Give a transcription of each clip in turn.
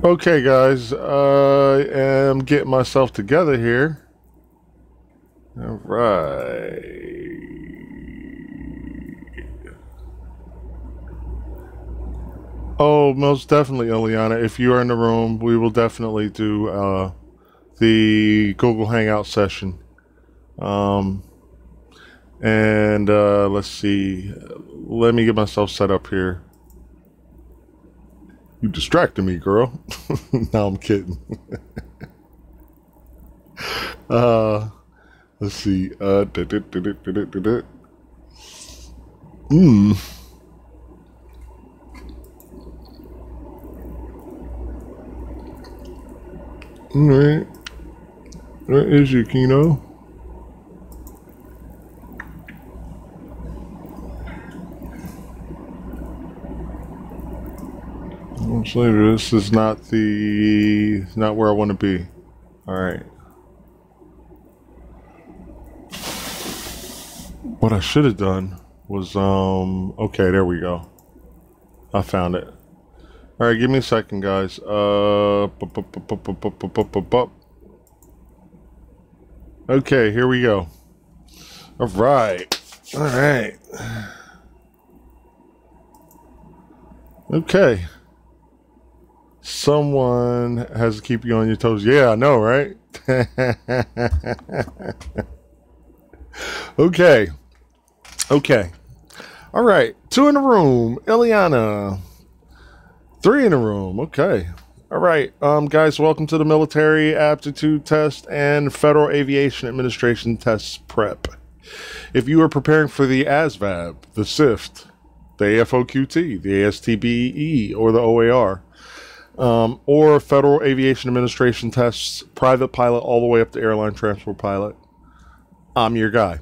Okay, guys, I am getting myself together here. All right. Oh, most definitely, Ilyana. If you are in the room, we will definitely do the Google Hangout session. And let's see. Let me get myself set up here. You distracted me, girl. No, I'm kidding. Let's see. Alright. Where is your Kino? This is not where I want to be. Alright. What I should have done was, okay, there we go. I found it. Alright, give me a second, guys. Okay, here we go. Alright. Alright. Okay. Someone has to keep you on your toes. Yeah, I know, right? Okay. Okay. All right. 2 in the room. Ilyana. 3 in the room. Okay. All right. Guys, welcome to the Military Aptitude Test and Federal Aviation Administration Tests Prep. If you are preparing for the ASVAB, the SIFT, the FOQT, the ASTBE, or the OAR, or Federal Aviation Administration Tests, private pilot all the way up to airline transport pilot, I'm your guy.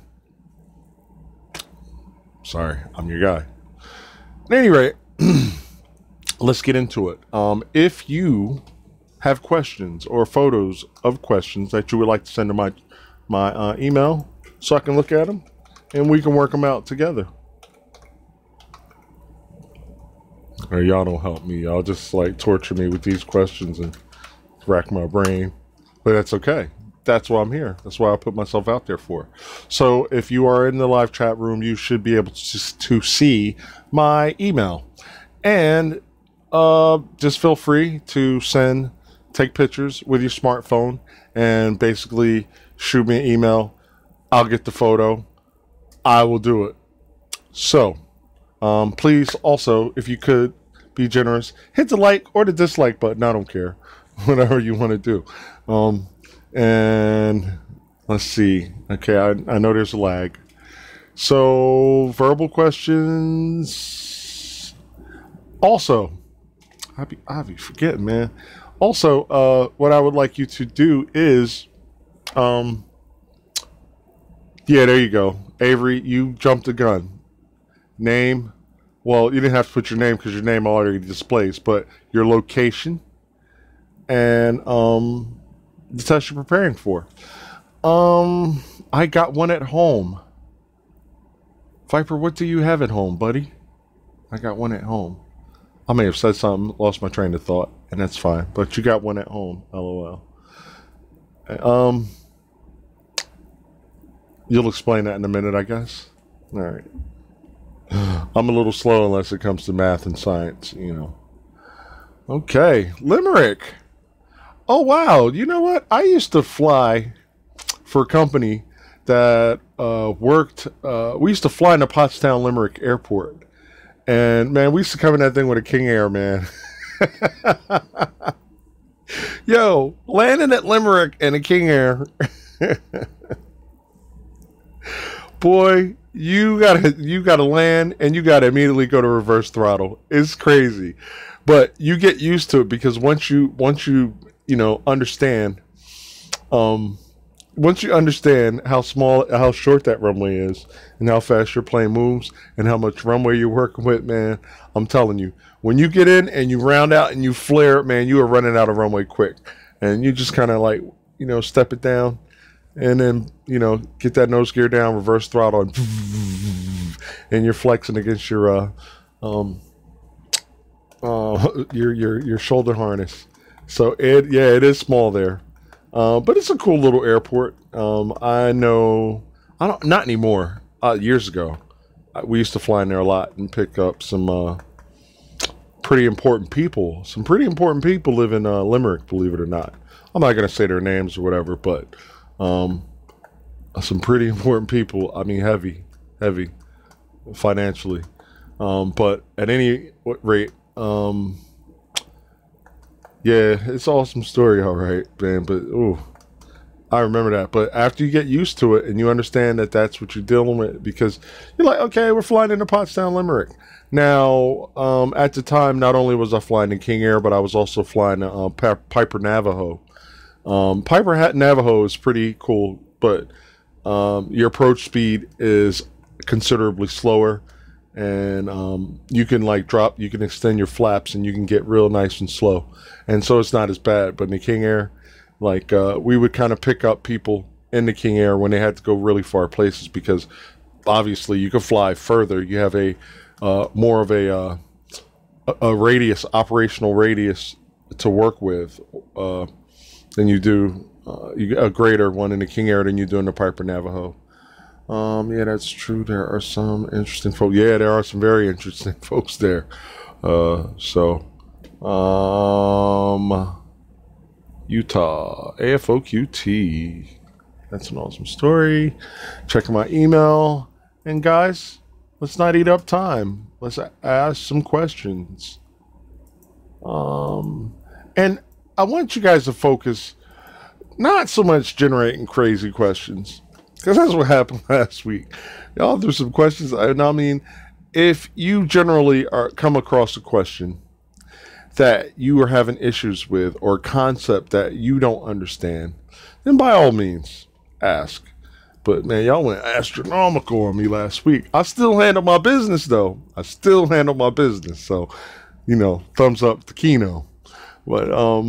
Sorry, I'm your guy. At any rate, let's get into it. If you have questions or photos of questions that you would like to send to my email so I can look at them and we can work them out together. Or y'all don't help me. Y'all just like torture me with these questions and rack my brain. But that's okay. That's why I'm here. That's why I put myself out there for. So if you are in the live chat room, you should be able to see my email. And just feel free to take pictures with your smartphone and basically shoot me an email. I'll get the photo. I will do it. So please also, if you could be generous, hit the like or the dislike button. I don't care. Whatever you want to do. And let's see. Okay, I know there's a lag. So, verbal questions. Also, I be forgetting, man. Also, what I would like you to do is, yeah, there you go. Avery, you jumped the gun. Name. Well, you didn't have to put your name because your name already displays, but your location and the test you're preparing for. I got one at home. Viper, what do you have at home, buddy? I got one at home. I may have said something, lost my train of thought, and that's fine. But you got one at home, LOL. You'll explain that in a minute, I guess. All right. I'm a little slow unless it comes to math and science, you know. Okay, Limerick. Oh, wow. You know what? I used to fly for a company that worked. We used to fly into Pottstown, Limerick Airport. And, man, we used to come in that thing with a King Air, man. Yo, landing at Limerick in a King Air. Boy, you gotta land and you gotta immediately go to reverse throttle. It's crazy. But you get used to it because once you understand once you understand how short that runway is, and how fast your plane moves, and how much runway you're working with, man, I'm telling you, when you get in and you round out and you flare, man, you are running out of runway quick, and you just kind of like, step it down, and then get that nose gear down, reverse throttle, and you're flexing against your your shoulder harness. So it is small there. But it's a cool little airport. I don't, not anymore. Years ago, we used to fly in there a lot and pick up some pretty important people. Some pretty important people live in Limerick, believe it or not. I'm not going to say their names or whatever, but some pretty important people. I mean, heavy financially. But at any rate, yeah, it's an awesome story, all right, man. But I remember that. But after you get used to it and you understand that that's what you're dealing with, because you're like, okay, we're flying into Pottstown, Limerick. Now, at the time, not only was I flying in King Air, but I was also flying Piper Navajo. Navajo is pretty cool, but your approach speed is considerably slower. And you can you can extend your flaps and you can get real nice and slow. And so it's not as bad. But in the King Air, we would kind of pick up people in the King Air when they had to go really far places, because obviously you can fly further. You have a more of a radius, operational radius to work with than you do a greater one in the King Air than you do in the Piper Navajo. Yeah, that's true. There are some interesting folks. Yeah, there are some very interesting folks there. Utah, AFOQT. That's an awesome story. Checking my email. And guys, let's not eat up time. Let's ask some questions. And I want you guys to focus not so much generating crazy questions, because that's what happened last week. Y'all threw some questions. I mean, if you generally come across a question that you are having issues with, or a concept that you don't understand, then by all means, ask. But man, y'all went astronomical on me last week. I still handle my business, though. So, thumbs up to Kino. But, I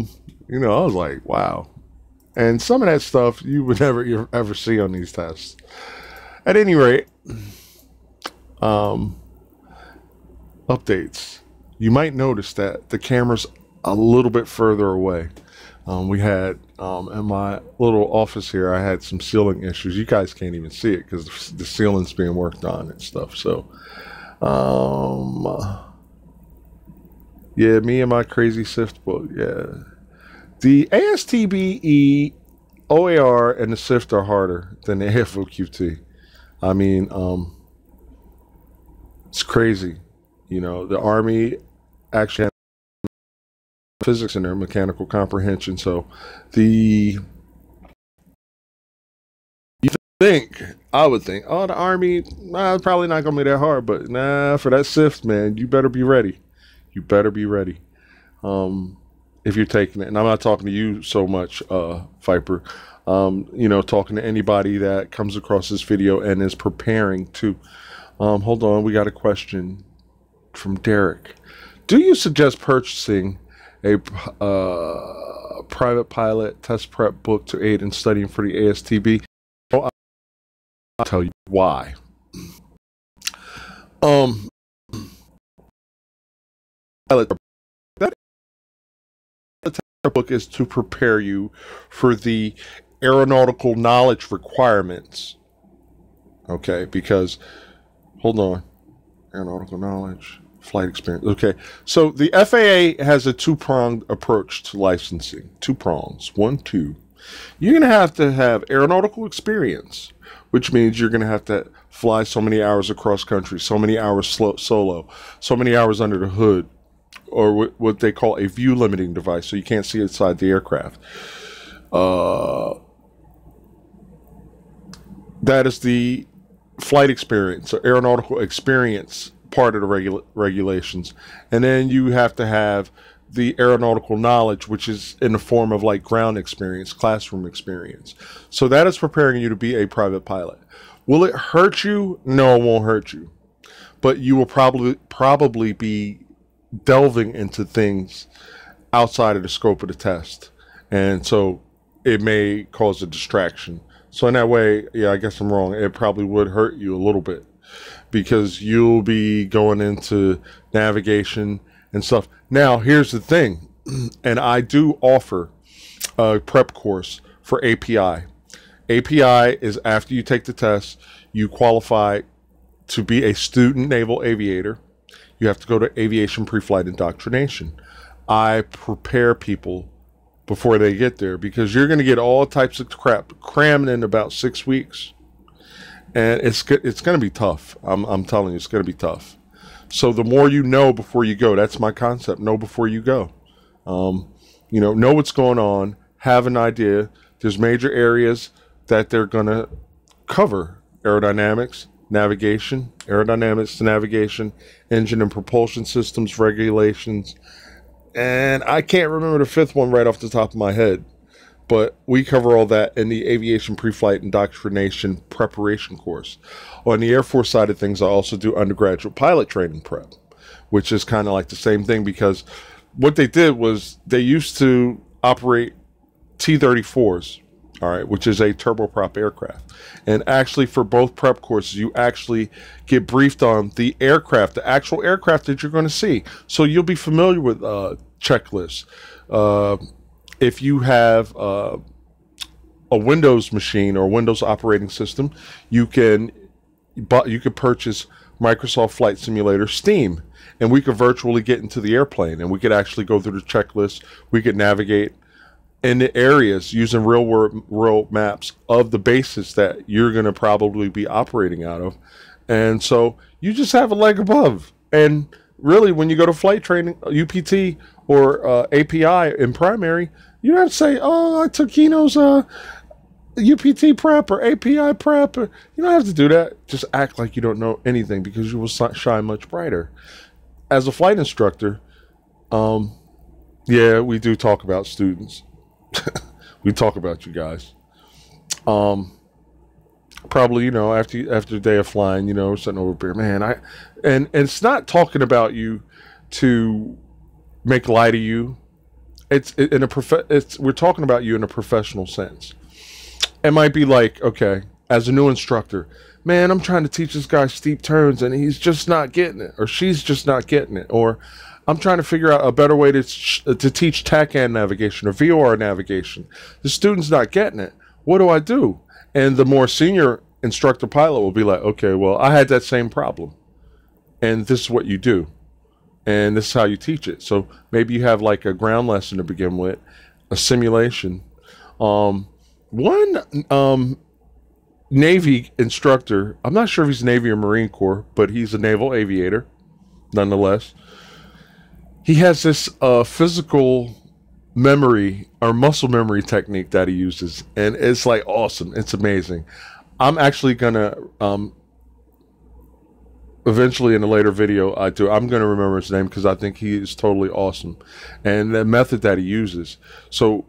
was like, wow. And some of that stuff you would never ever see on these tests. At any rate, updates. You might notice that the camera's a little bit further away. We had, in my little office here, I had some ceiling issues. You guys can't even see it because the ceiling's being worked on and stuff. So, yeah, me and my crazy SIFT book, yeah. The ASTBE, OAR, and the SIFT are harder than the FOQT. I mean, it's crazy. The Army actually had physics in their mechanical comprehension. So I would think, oh, the Army, probably not going to be that hard. But nah, for that SIFT, man, you better be ready. If you're taking it. And I'm not talking to you so much, Viper. Talking to anybody that comes across this video and is preparing to. Hold on, we got a question from Derek. Do you suggest purchasing a private pilot test prep book to aid in studying for the ASTB? Well, I'll tell you why. That book is to prepare you for the aeronautical knowledge requirements. Okay, because hold on, aeronautical knowledge, flight experience. Okay, so the FAA has a two-pronged approach to licensing. 2 prongs. 1, 2. You're going to have aeronautical experience, which means you're going to have to fly so many hours across country, so many hours solo, so many hours under the hood, or what they call a view limiting device, so you can't see inside the aircraft. That is the flight experience, or aeronautical experience part of the regulations. And then you have to have the aeronautical knowledge, which is in the form of like ground experience, classroom experience. So that is preparing you to be a private pilot. Will it hurt you? No, it won't hurt you. But you will probably be delving into things outside of the scope of the test. And so it may cause a distraction. So in that way, yeah, I guess I'm wrong. It probably would hurt you a little bit because you'll be going into navigation and stuff. Now, here's the thing, and I do offer a prep course for API. API is after you take the test, you qualify to be a student naval aviator. You have to go to aviation pre-flight indoctrination. I prepare people before they get there because you're going to get all types of crap crammed in about 6 weeks. And it's going to be tough. I'm telling you, it's going to be tough. So the more you know before you go, that's my concept. Know before you go. Know what's going on. Have an idea. There's major areas that they're going to cover. Aerodynamics, navigation, aerodynamics to navigation, engine and propulsion systems, regulations. And I can't remember the fifth one right off the top of my head. But we cover all that in the Aviation Pre-Flight Indoctrination Preparation course. On the Air Force side of things, I also do undergraduate pilot training prep, which is kind of like the same thing because what they did was they used to operate T-34s, all right, which is a turboprop aircraft. And actually for both prep courses, you actually get briefed on the aircraft, the actual aircraft that you're going to see. So you'll be familiar with checklists. If you have a Windows machine or Windows operating system, you can purchase Microsoft Flight Simulator Steam, and we could virtually get into the airplane, and we could actually go through the checklist. We could navigate in the areas using real world maps of the bases that you're going to probably be operating out of, and so you just have a leg above. And really, when you go to flight training, UPT or API in primary, you don't have to say, "Oh, I took Keno's UPT prep or API prep." You don't have to do that. Just act like you don't know anything because you will shine much brighter. As a flight instructor, yeah, we do talk about students. We talk about you guys. Probably, after a day of flying, sitting over here, man. And it's not talking about you to make light of you. We're talking about you in a professional sense. It might be like, okay, as a new instructor, man, I'm trying to teach this guy steep turns and he's just not getting it, or she's just not getting it, or I'm trying to figure out a better way to teach TACAN navigation or VOR navigation. The student's not getting it. What do I do? And the more senior instructor pilot will be like, okay, well, I had that same problem, and this is what you do, and this is how you teach it. So maybe you have like a ground lesson to begin with, a simulation. One Navy instructor, I'm not sure if he's Navy or Marine Corps, but he's a naval aviator nonetheless. He has this physical memory or muscle memory technique that he uses, and it's like awesome. It's amazing. I'm actually gonna eventually in a later video I'm gonna remember his name because I think he is totally awesome, and the method that he uses. So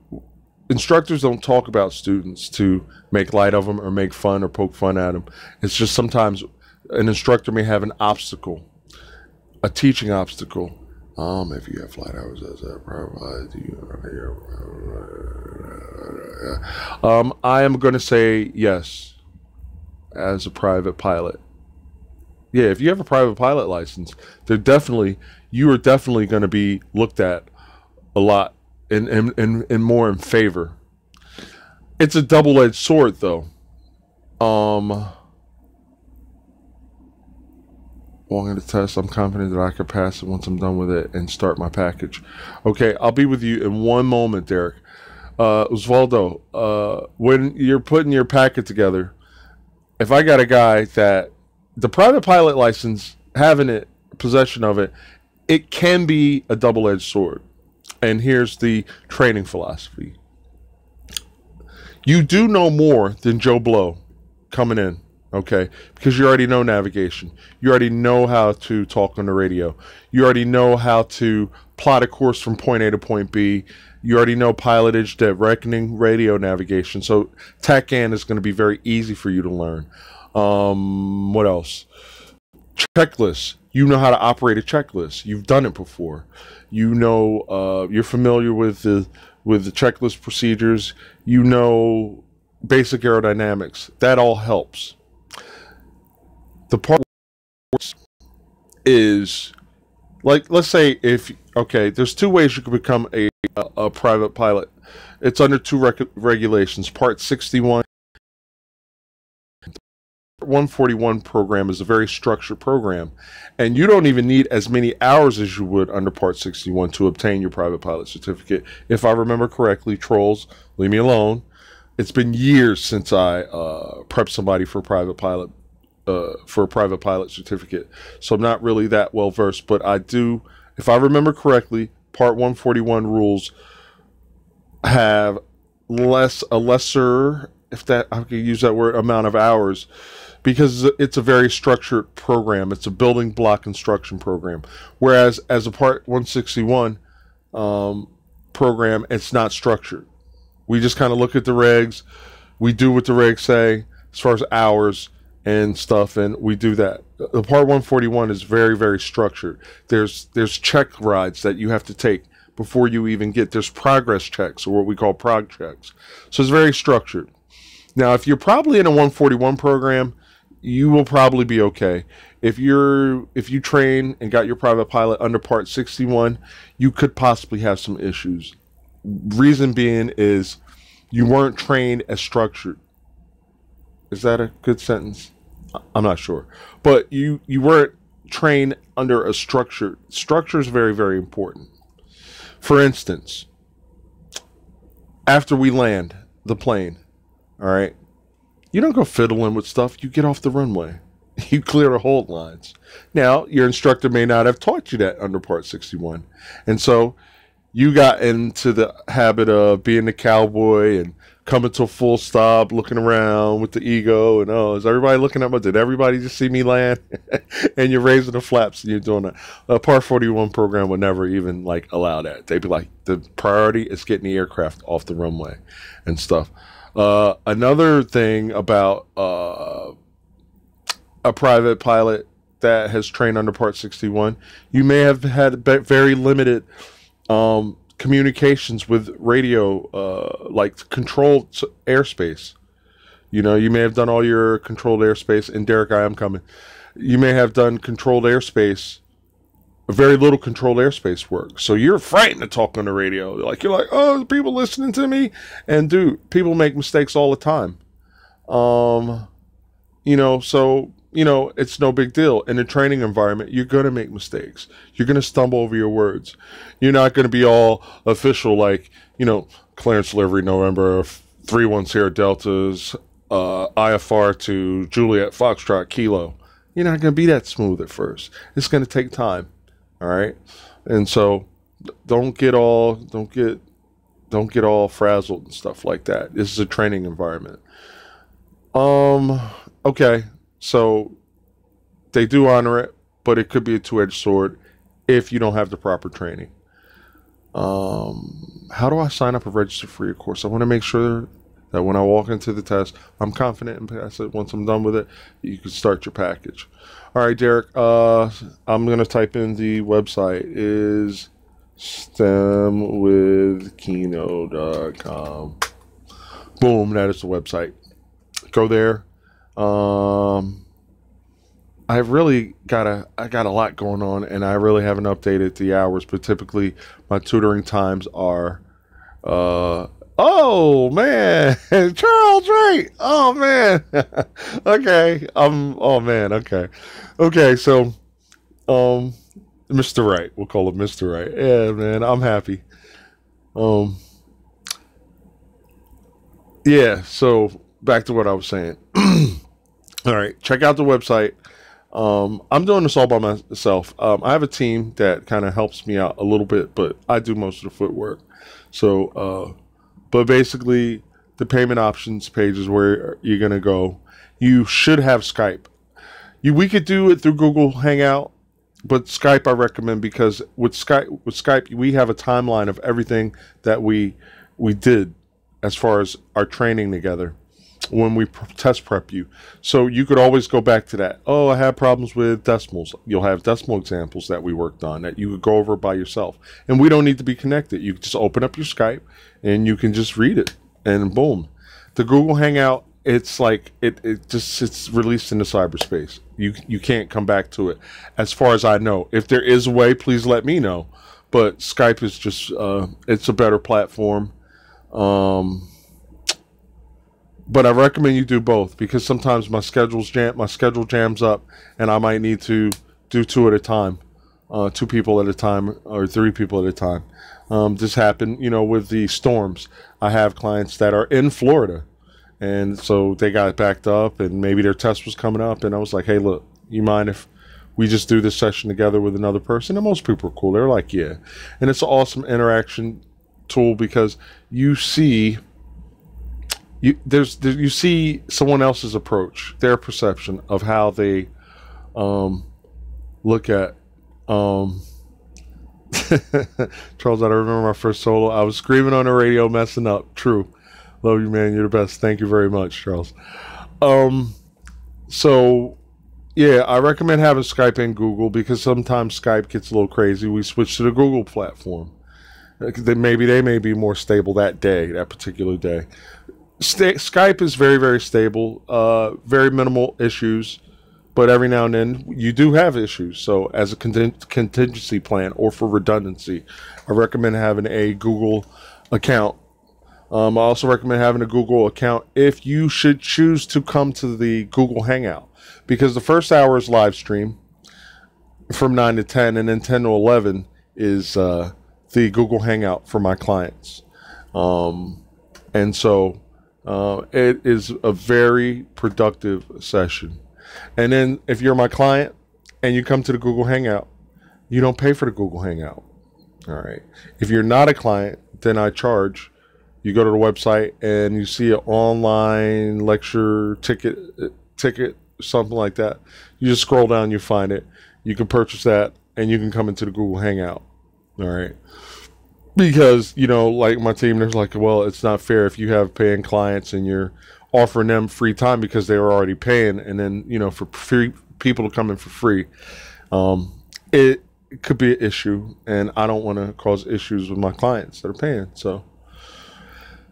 instructors don't talk about students to make light of them or make fun or poke fun at them. It's just sometimes an instructor may have an obstacle, a teaching obstacle. If you have flight hours as a provide you. I am going to say yes, as a private pilot. Yeah, if you have a private pilot license, you are definitely going to be looked at a lot and more in favor. It's a double-edged sword, though. Walking the test, I'm confident that I can pass it once I'm done with it and start my package. Okay, I'll be with you in one moment, Derek. Osvaldo, when you're putting your packet together, if I got a guy that the private pilot license, having it, possession of it, it can be a double-edged sword. And here's the training philosophy. You do know more than Joe Blow coming in. Okay, because you already know navigation. You already know how to talk on the radio. You already know how to plot a course from point A to point B. You already know pilotage, directing, radio navigation. So TACAN is going to be very easy for you to learn. What else? Checklists. You know how to operate a checklist. You've done it before. You know, you're familiar with the checklist procedures. You know basic aerodynamics. That all helps. The part is, like, let's say there's two ways you can become a private pilot. It's under two regulations. Part 61. 141 program is a very structured program, and you don't even need as many hours as you would under Part 61 to obtain your private pilot certificate. If I remember correctly, trolls, leave me alone. It's been years since I prepped somebody for a private pilot certificate, so I'm not really that well versed. But I do, if I remember correctly, Part 141 rules have a lesser, if that I could use that word, amount of hours, because it's a very structured program. It's a building block instruction program. Whereas as a Part 161 program, it's not structured. We just kind of look at the regs. We do what the regs say as far as hours and stuff, and we do that. The Part 141 is very, very structured. There's check rides that you have to take before you even get. There's progress checks, or what we call prog checks. So it's very structured. Now, if you're probably in a 141 program, you will probably be okay. If you train and got your private pilot under Part 61, you could possibly have some issues. Reason being is you weren't trained as structured. Is that a good sentence? I'm not sure. But you weren't trained under a structure. Structure is very, very important. For instance, after we land the plane, all right, you don't go fiddling with stuff. You get off the runway. You clear the hold lines. Now, your instructor may not have taught you that under Part 61. And so you got into the habit of being the cowboy and coming to a full stop, looking around with the ego, and, oh, is everybody looking at me? Did everybody just see me land? And you're raising the flaps and you're doing that. A Part 41 program would never even allow that. They'd be like, the priority is getting the aircraft off the runway and stuff. Another thing about a private pilot that has trained under Part 61, you may have had very limited communications with radio, like controlled airspace. You know, you may have done all your controlled airspace, and Derek, I am coming. You may have done controlled airspace, very little controlled airspace work. So you're frightened to talk on the radio. You're like, oh, people listening to me. And dude, people make mistakes all the time. It's no big deal. In a training environment, you're going to make mistakes. You're going to stumble over your words. You're not going to be all official clearance delivery November 31 Sierra Deltas, IFR to Juliet Foxtrot Kilo. You're not going to be that smooth at first. It's going to take time. All right. And so don't get all frazzled and stuff like that. This is a training environment. Okay. So they do honor it, but it could be a two-edged sword if you don't have the proper training. How do I sign up and register for your course? I want to make sure that when I walk into the test, I'm confident and pass it. Once I'm done with it, you can start your package. All right, Derek, I'm going to type in the website is stemwithkino.com. Boom, that is the website. Go there. I got a lot going on, and I really haven't updated the hours, but typically my tutoring times are, oh man, Charles Wright. Oh man. Okay. Oh man. Okay. Okay. So, Mr. Wright, we'll call him Mr. Wright. Yeah, man. I'm happy. Yeah. So back to what I was saying. All right. Check out the website. I'm doing this all by myself. I have a team that kind of helps me out a little bit, but I do most of the footwork. So, but basically the payment options page is where you're going to go. You should have Skype. We could do it through Google Hangout, but Skype I recommend, because with Skype we have a timeline of everything that we did as far as our training together when we test prep you. So you could always go back to that. Oh, I had problems with decimals. You'll have decimal examples that we worked on that you could go over by yourself. And we don't need to be connected. You can just open up your Skype and you can just read it, and boom. The Google Hangout, it's like it's released into cyberspace. You can't come back to it, as far as I know. If there is a way, please let me know. But Skype is just it's a better platform. But I recommend you do both, because sometimes my schedule jams up, and I might need to do two at a time, 2 people at a time, or 3 people at a time. This happened, with the storms. I have clients that are in Florida, and so they got backed up, and maybe their test was coming up, and I was like, hey, look, you mind if we just do this session together with another person? And most people are cool. They're like, yeah. And it's an awesome interaction tool, because you see you see someone else's approach, their perception of how they look at Charles. I remember my first solo. I was screaming on the radio, messing up. True. Love you, man. You're the best. Thank you very much, Charles. So yeah, I recommend having Skype and Google, because sometimes Skype gets a little crazy. We switch to the Google platform. They may be more stable that particular day. Skype is very, very stable, very minimal issues, but every now and then you do have issues. So as a contingency plan, or for redundancy, I recommend having a Google account. I also recommend having a Google account if you should choose to come to the Google Hangout, because the first hour is live stream from 9 to 10, and then 10 to 11 is the Google Hangout for my clients. And so it is a very productive session. And then if you're my client and you come to the Google Hangout, you don't pay for the Google Hangout. All right. If you're not a client, then I charge. You go to the website and you see an online lecture ticket, something like that. You just scroll down, you find it. You can purchase that, and you can come into the Google Hangout. All right. Because, like my team, there's like, well, it's not fair if you have paying clients and you're offering them free time because they were already paying, and then, for free people to come in for free, it could be an issue, and I don't want to cause issues with my clients that are paying. So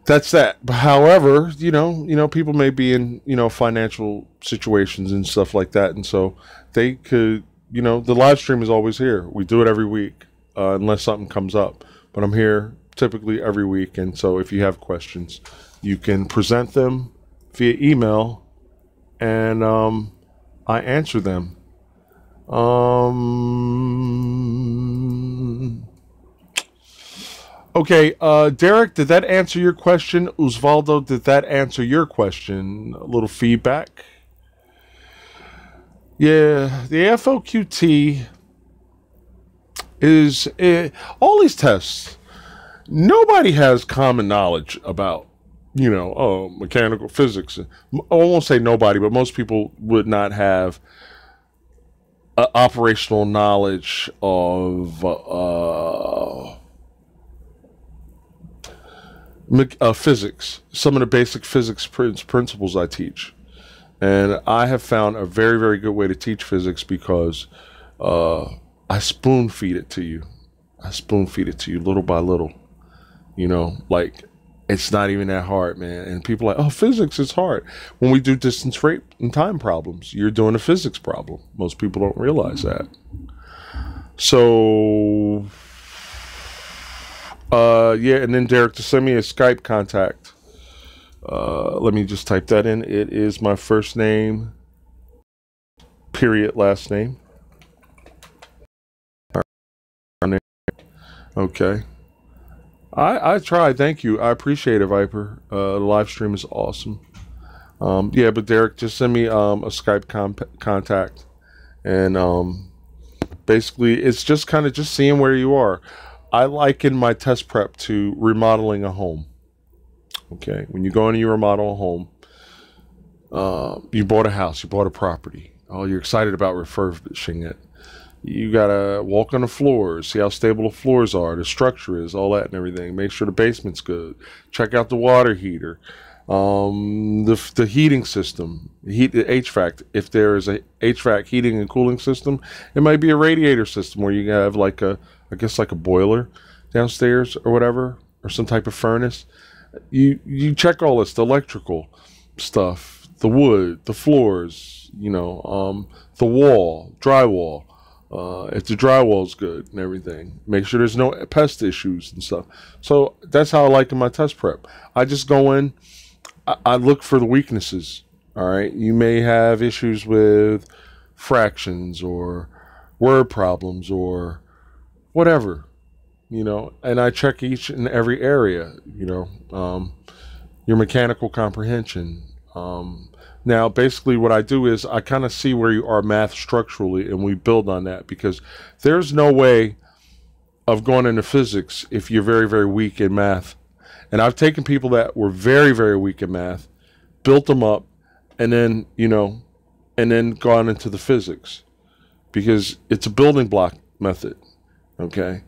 that's that. But however, people may be in, financial situations and stuff like that, and so they could, the live stream is always here. We do it every week, unless something comes up. But I'm here typically every week, and so if you have questions, you can present them via email, and I answer them. Okay, Derek, did that answer your question? Osvaldo, did that answer your question? A little feedback. Yeah, the FOQT is all these tests. Nobody has common knowledge about, mechanical physics. I won't say nobody, but most people would not have operational knowledge of physics, some of the basic physics principles I teach. And I have found a very, very good way to teach physics, because I spoon feed it to you. I spoon feed it to you little by little. Like, it's not even that hard, man. And people are like, oh, physics is hard. When we do distance, rate, and time problems, you're doing a physics problem. Most people don't realize that. So, yeah, and then Derek, to send me a Skype contact. Let me just type that in. It is my first name, period, last name. Okay. I tried. Thank you. I appreciate it, Viper. The live stream is awesome. Yeah, but Derek, just send me a Skype contact, and basically it's just kind of just seeing where you are. I liken my test prep to remodeling a home. Okay, when you go in and you remodel a home, you bought a house, you bought a property. Oh, you're excited about refurbishing it. You gotta walk on the floors, see how stable the floors are, the structure is, all that and everything. Make sure the basement's good. Check out the water heater, the heating system, the HVAC. If there is a HVAC heating and cooling system, it might be a radiator system where you have like a, I guess like a boiler downstairs or whatever, or some type of furnace. You check all this, the electrical stuff, the wood, the floors, the wall, drywall. If the drywall's good and everything, make sure there's no pest issues and stuff. So that's how I like in my test prep. I just go in, I look for the weaknesses. All right. You may have issues with fractions or word problems or whatever, and I check each and every area, your mechanical comprehension. Now, basically what I do is I kind of see where you are math structurally, and we build on that, because there's no way of going into physics if you're very, very weak in math. And I've taken people that were very, very weak in math, built them up, and then, and then gone into the physics, because it's a building block method. Okay.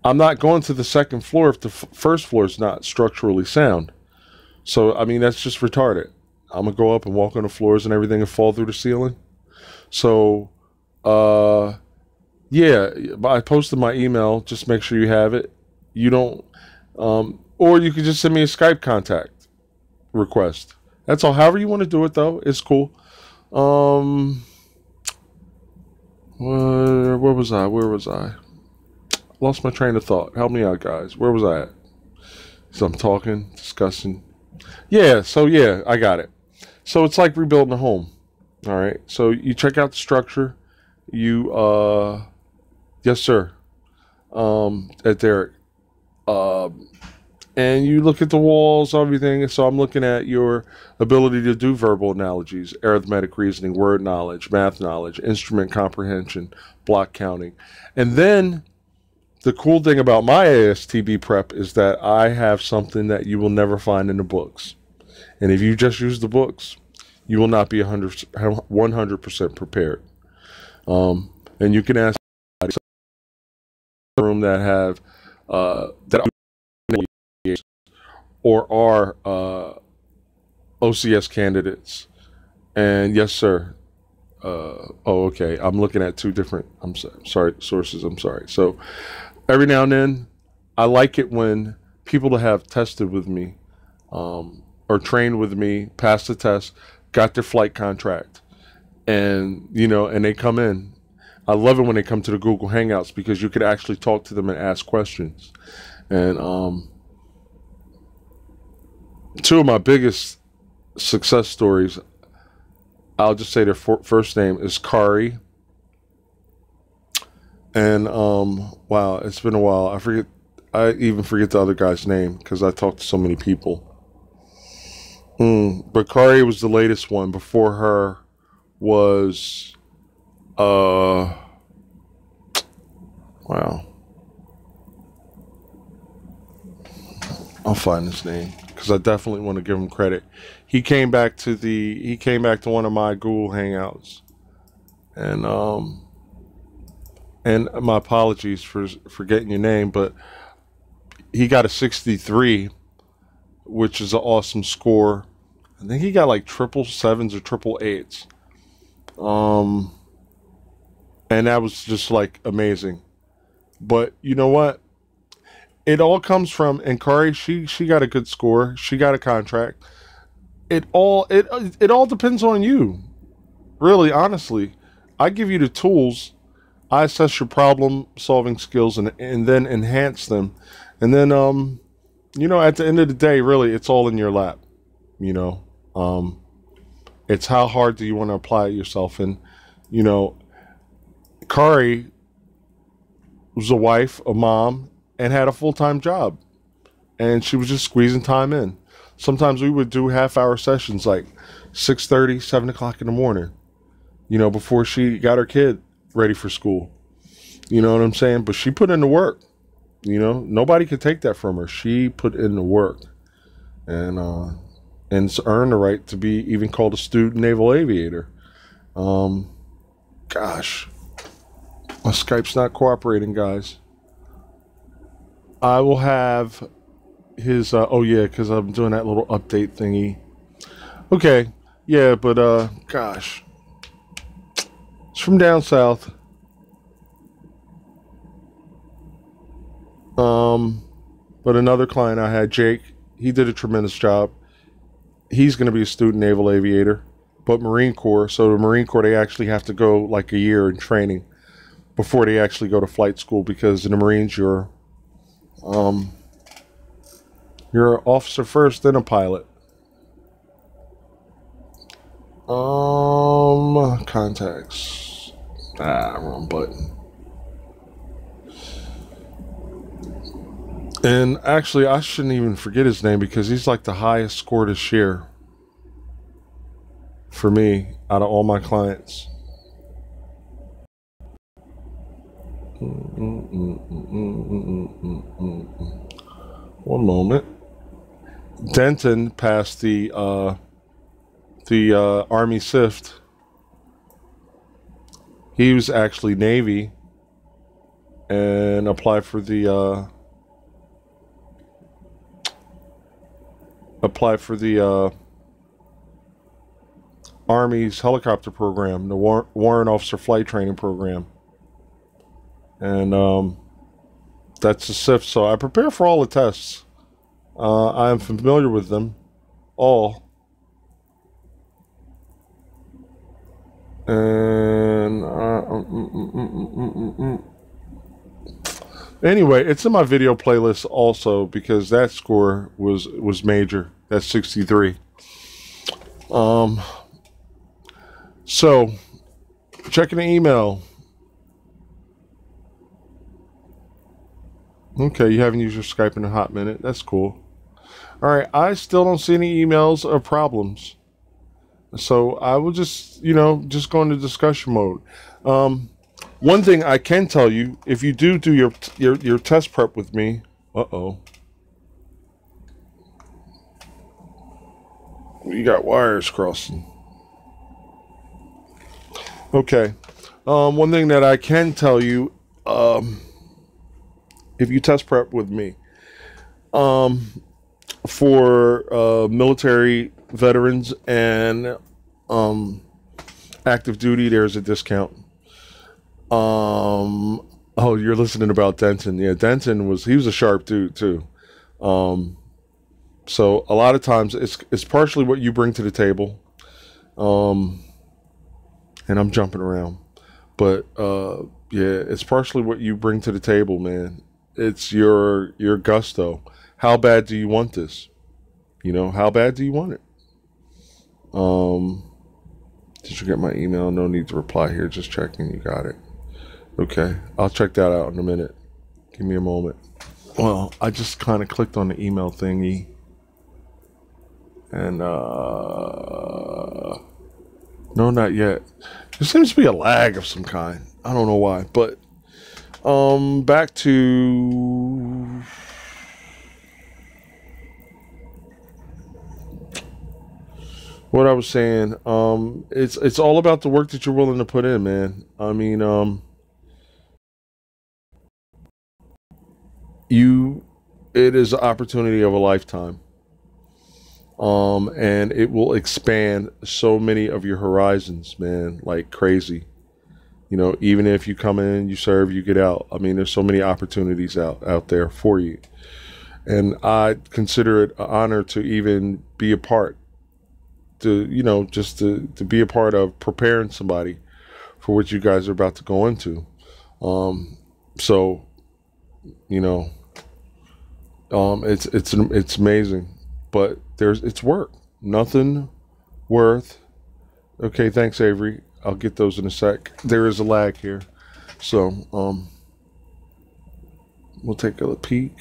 I'm not going to the second floor if the first floor is not structurally sound. So, I mean, that's just retarded. I'm going to go up and walk on the floors and everything and fall through the ceiling. So, yeah, I posted my email. Just make sure you have it. You don't, or you can just send me a Skype contact request. That's all. However you want to do it, though, it's cool. Where was I? Lost my train of thought. Help me out, guys. Where was I at? So I'm talking, discussing. Yeah, so yeah, I got it. So it's like rebuilding a home. All right. So you check out the structure. You, yes, sir. At Derek. And you look at the walls, everything. So I'm looking at your ability to do verbal analogies, arithmetic reasoning, word knowledge, math knowledge, instrument comprehension, block counting. And then the cool thing about my ASTB prep is that I have something that you will never find in the books. And if you just use the books, you will not be 100% prepared. And you can ask room that have that or are OCS candidates. And yes, sir. Okay. I'm looking at two different. Sorry, sources. I'm sorry. So every now and then, I like it when people that have tested with me, or trained with me, passed the test, got their flight contract, and and they come in. I love it when they come to the Google Hangouts, because you could actually talk to them and ask questions. And two of my biggest success stories, I'll just say their first name is Khari. And wow, it's been a while. I even forget the other guy's name because I talked to so many people. But Khari was the latest one. Before her was wow. I'll find his name because I definitely want to give him credit. He came back to one of my Google Hangouts, and my apologies for forgetting your name, but he got a 63, which is an awesome score. I think he got like 777s or 888s. And that was just like amazing. But you know what? It all comes from, and Khari, she got a good score. She got a contract. It all depends on you. Really, honestly. I give you the tools. I assess your problem solving skills and then enhance them. And then at the end of the day, really, it's all in your lap. It's how hard do you want to apply it yourself. And Khari was a wife, a mom, and had a full-time job, and she was just squeezing time in. Sometimes we would do half-hour sessions, like 6:30, 7 o'clock in the morning, before she got her kid ready for school. You know what I'm saying? But she put in the work. Nobody could take that from her. She put in the work, and it's earned the right to be even called a student naval aviator. Gosh, My Skype's not cooperating, guys. I will have his, oh yeah, because I'm doing that little update thingy. Okay, yeah, but, gosh. It's from down south. But another client I had, Jake, he did a tremendous job. He's going to be a student naval aviator, but Marine Corps. So the Marine Corps, they actually have to go like a year in training before they actually go to flight school, because in the Marines you're an officer first, then a pilot. Contacts. Wrong button. And actually, I shouldn't even forget his name, because he's like the highest score to share for me out of all my clients. One moment. Denton passed the Army SIFT. He was actually Navy and applied for the Army's helicopter program, the Warrant Officer Flight Training Program. And that's the SIFT. So I prepare for all the tests. I am familiar with them all. And anyway, it's in my video playlist also, because that score was major. That's 63. So checking the email. Okay, you haven't used your Skype in a hot minute. That's cool. All right, I still don't see any emails or problems. So I will just, just go into discussion mode. One thing I can tell you, if you do your test prep with me, you got wires crossing. Okay. One thing that I can tell you, if you test prep with me, for military veterans and active duty, there's a discount. Oh, you're listening about Denton. Yeah, Denton was a sharp dude too. So a lot of times it's partially what you bring to the table. And I'm jumping around, but yeah, it's partially what you bring to the table, man. It's your gusto. How bad do you want this? How bad do you want it? Did you get my email? No need to reply here. Just checking. You got it. Okay. I'll check that out in a minute. Give me a moment. Well, I just kind of clicked on the email thingy. And, no, not yet. There seems to be a lag of some kind. I don't know why, but, back to what I was saying. It's all about the work that you're willing to put in, man. I mean, it is an opportunity of a lifetime. And it will expand so many of your horizons, man, like crazy. Even if you come in, you serve, you get out. I mean, there's so many opportunities out there for you. And I consider it an honor to even be a part, to be a part of preparing somebody for what you guys are about to go into. So, it's amazing, but it's work. Nothing worth. Okay, thanks, Avery. I'll get those in a sec. There is a lag here, so we'll take a peek.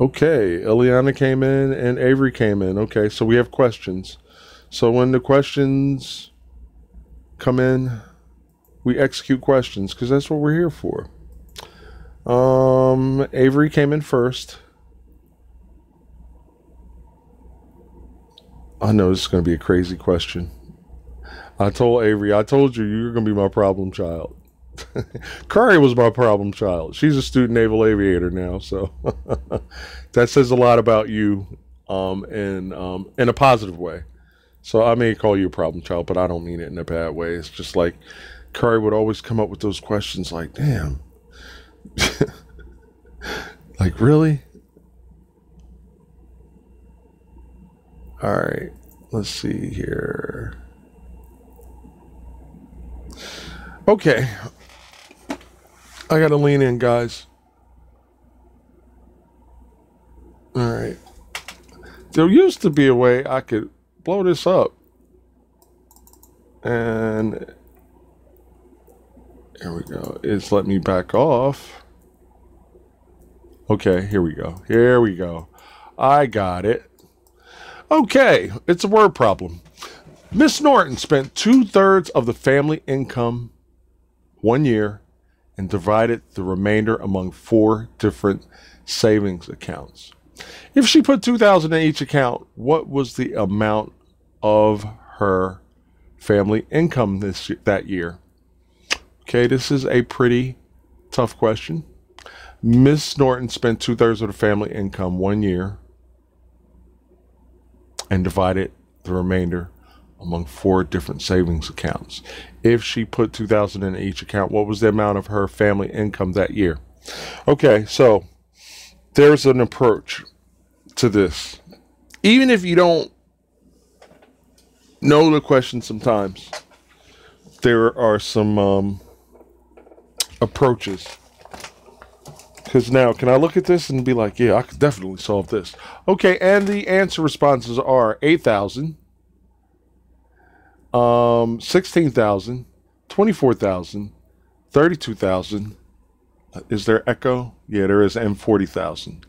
Okay, Ilyana came in and Avery came in. Okay, so we have questions. So when the questions come in, we execute questions, because that's what we're here for. Avery came in first. I know this is going to be a crazy question. I told Avery, I told you were going to be my problem child. Khari was my problem child. She's a student naval aviator now, so that says a lot about you in a positive way. So I may call you a problem child, but I don't mean it in a bad way. It's just like Khari would always come up with those questions like, damn. Like, really? All right, let's see here. Okay. I gotta lean in, guys. All right. There used to be a way I could blow this up. And here we go. It's let me back off. Okay, here we go. Here we go. I got it. Okay, it's a word problem. Miss Norton spent 2/3 of the family income 1 year and divided the remainder among 4 different savings accounts. If she put $2,000 in each account, what was the amount of her family income that year? Okay, this is a pretty tough question. Miss Norton spent 2/3 of the family income 1 year and divided the remainder among 4 different savings accounts. If she put $2,000 in each account, what was the amount of her family income that year? Okay, so there's an approach to this. Even if you don't know the question sometimes, there are some approaches. Because now, can I look at this and be like, yeah, I could definitely solve this. Okay, and the answer responses are 8,000, 16,000, 24,000, 32,000. Is there echo? Yeah, there is, and 40,000.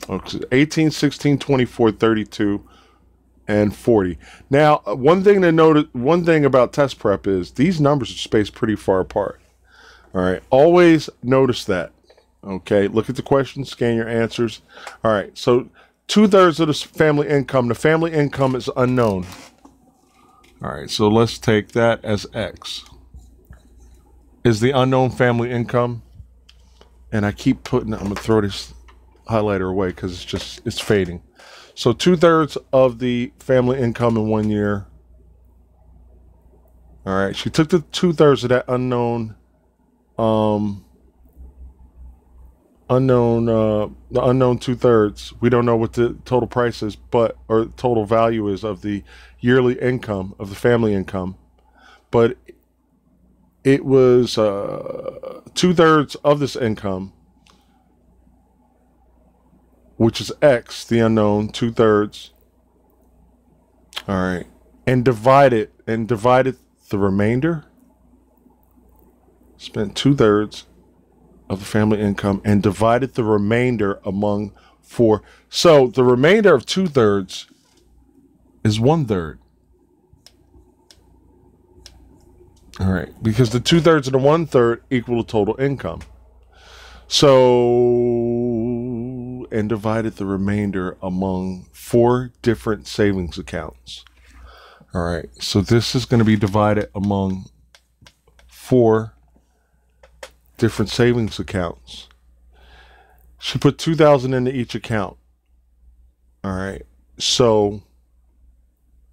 Okay, 18, 16, 24, 32, and 40. Now, one thing to note, one thing about test prep is these numbers are spaced pretty far apart. All right, always notice that. Okay, look at the question, scan your answers. All right, so 2/3 of the family income. The family income is unknown. All right, so let's take that as X. Is the unknown family income? And I keep putting, I'm going to throw this highlighter away because it's fading. So 2/3 of the family income in 1 year. All right, she took the 2/3 of that unknown, the unknown 2/3. We don't know what the total price is, or total value is of the yearly income of the family income, but it was 2/3 of this income, which is X, the unknown 2/3. All right, and divided the remainder. Spent 2/3 of the family income and divided the remainder among 4. So the remainder of 2/3 is 1/3. All right, because the 2/3 and the 1/3 equal the total income. So, and divided the remainder among 4 different savings accounts. All right, so this is going to be divided among 4 different savings accounts. She put 2,000 into each account. All right, so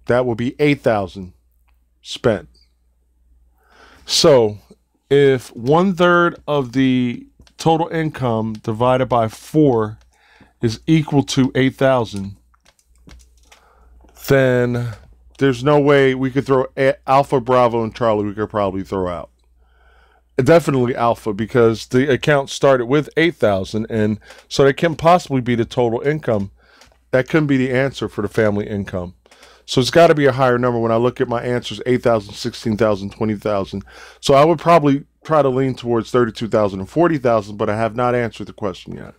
that would be 8,000 spent. So if 1/3 of the total income divided by 4 is equal to 8,000, then there's no way we could throw Alpha, Bravo, and Charlie. We could probably throw out. Definitely Alpha, because the account started with 8,000, and so that can possibly be the total income. That couldn't be the answer for the family income. So it's got to be a higher number. When I look at my answers, 8,000, 16,000, 20,000. So I would probably try to lean towards 32,000 and 40,000, but I have not answered the question yet.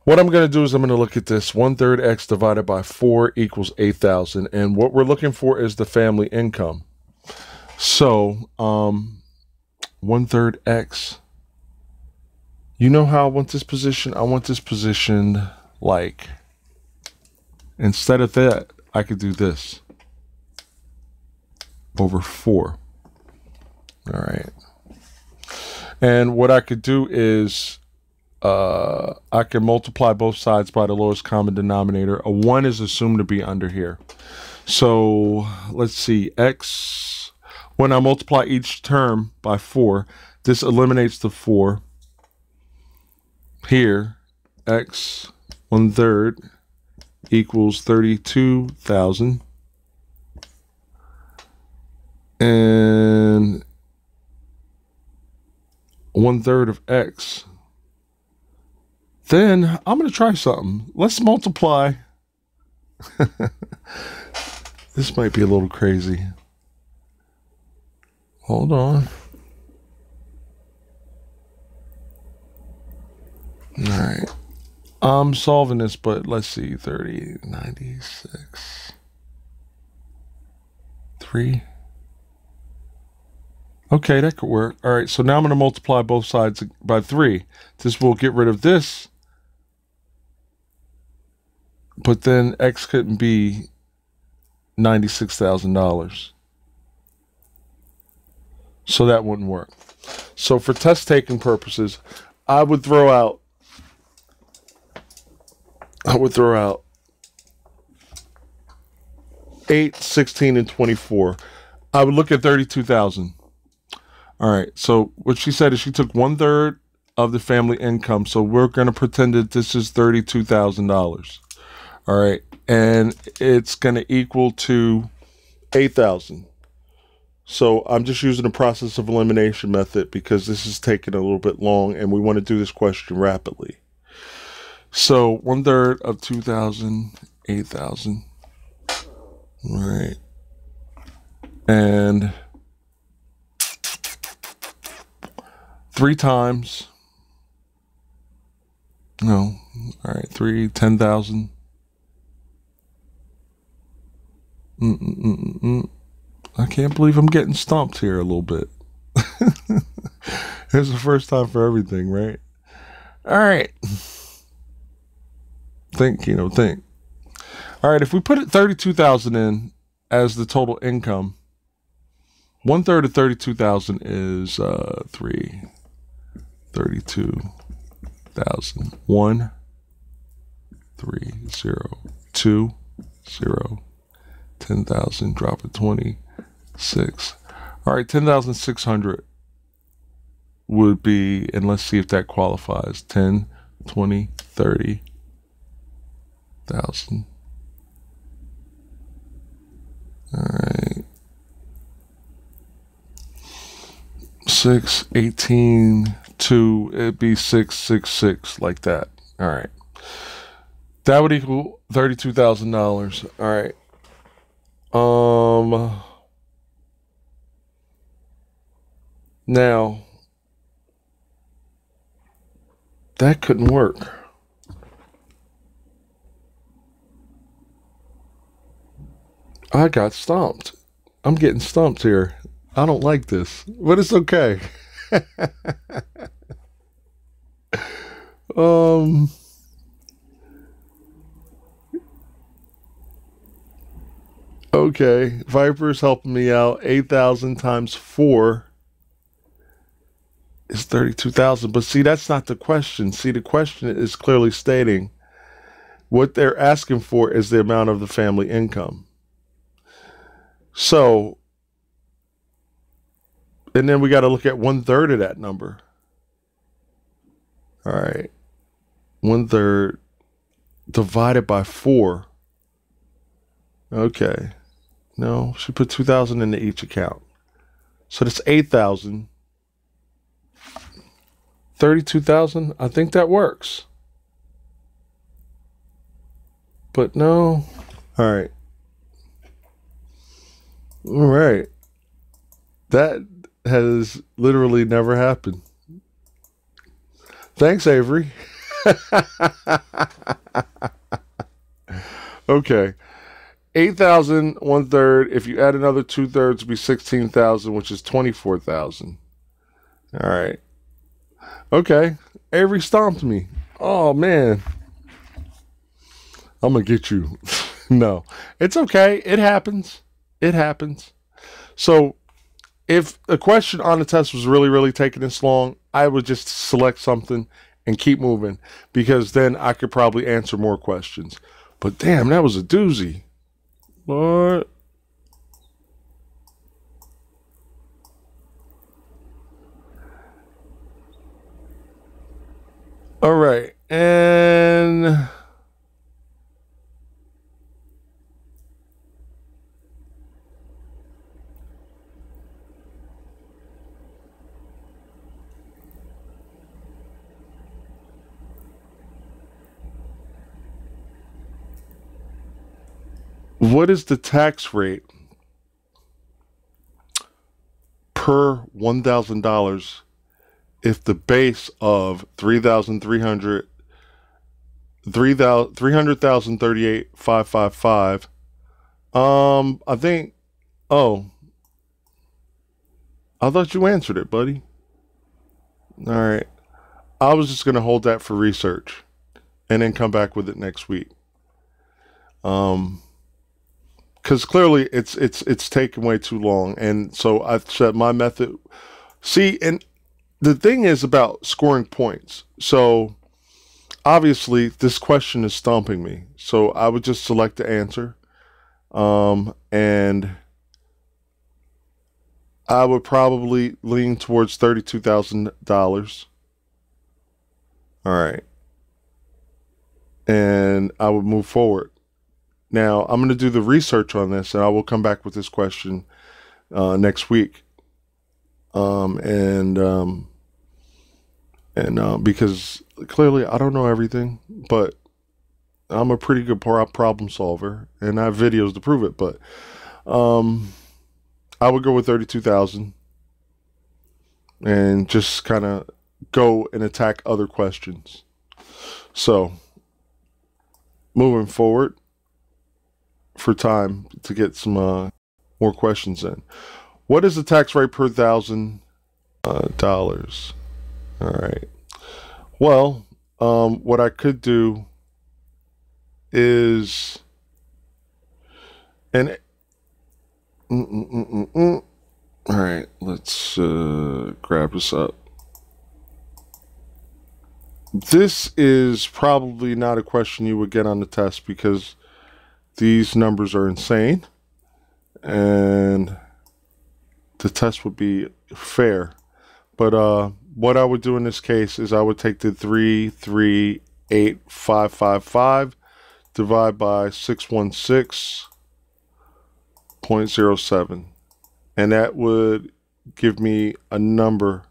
What I'm going to do is I'm going to look at this. 1/3 X divided by 4 equals 8,000. And what we're looking for is the family income. So, 1/3 X. You know how I want this position? I want this positioned like, instead of that, I could do this over 4. All right. And what I could do is I can multiply both sides by the lowest common denominator. A 1 is assumed to be under here. So let's see, x, when I multiply each term by 4, this eliminates the 4. Here, x 1/3 equals 32,000. And 1/3 of x. Then I'm going to try something. Let's multiply. This might be a little crazy. Hold on. All right. I'm solving this, but let's see. 30, 96, 3. Okay, that could work. All right, so now I'm going to multiply both sides by 3. This will get rid of this. But then x couldn't be $96,000. So that wouldn't work. So for test taking purposes, I would throw out 8, 16, and 24. I would look at 32,000. All right, so what she said is she took 1/3 of the family income. So we're going to pretend that this is $32,000. All right, and it's going to equal to 8,000. So I'm just using the process of elimination method because this is taking a little bit long and we want to do this question rapidly. So 1/3 of 2,000, 8,000. All right. And 3 times. No. All right. 3, 10,000. I can't believe I'm getting stumped here a little bit. It's the first time for everything, right? All right. Think. All right, if we put 32,000 in as the total income, 1/3 of 32,000 is 32,000. 1, 3, 0, 2, 0. 10,000, drop it 26. All right, 10,600 would be, and let's see if that qualifies. 10, 20, 30,000. All right. 6, 18, 2, it'd be 666, like that. All right. That would equal $32,000. All right. Now, that couldn't work. I got stumped. I'm getting stumped here. I don't like this, but it's okay. Okay, Viper's helping me out. 8,000 times 4 is 32,000. But see, that's not the question. See, the question is clearly stating what they're asking for is the amount of the family income. So, and then we got to look at 1/3 of that number. All right. 1/3 divided by 4. Okay. No, she put 2,000 into each account. So that's 8,000. 32,000. I think that works. But no. All right. All right. That has literally never happened. Thanks, Avery. Okay. 8,000, 1/3. If you add another 2/3, it'd be 16,000, which is 24,000. All right. Okay. Avery stomped me. Oh, man. I'm going to get you. No. It's okay. It happens. It happens. So, if a question on the test was really, really taking this long, I would just select something and keep moving, because then I could probably answer more questions. But damn, that was a doozy. Lord. All right, and what is the tax rate per $1,000 if the base of 300,038,555? I think, oh, I thought you answered it, buddy. All right. I was just going to hold that for research and then come back with it next week. Because clearly it's taken way too long. And so I said my method. See, and the thing is about scoring points. So obviously this question is stumping me. So I would just select the answer. And I would probably lean towards $32,000. All right. And I would move forward. Now, I'm going to do the research on this, and I will come back with this question next week. Because clearly I don't know everything, but I'm a pretty good problem solver, and I have videos to prove it. But I would go with 32,000 and just kind of go and attack other questions. So, moving forward, for time to get some more questions in. What is the tax rate per $1,000? All right. Well, what I could do is, and all right, let's grab this up. This is probably not a question you would get on the test, because these numbers are insane, and the test would be fair. But what I would do in this case is I would take the 338,555, divide by 616.07, and that would give me a number.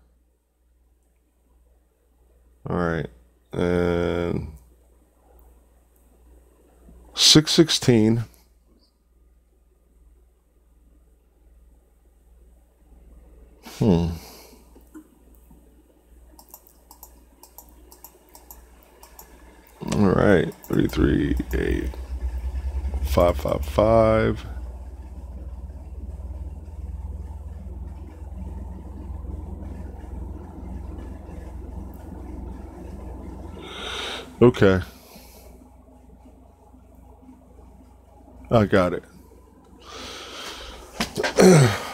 All right, and 616 all right, 338,555. Okay, I got it.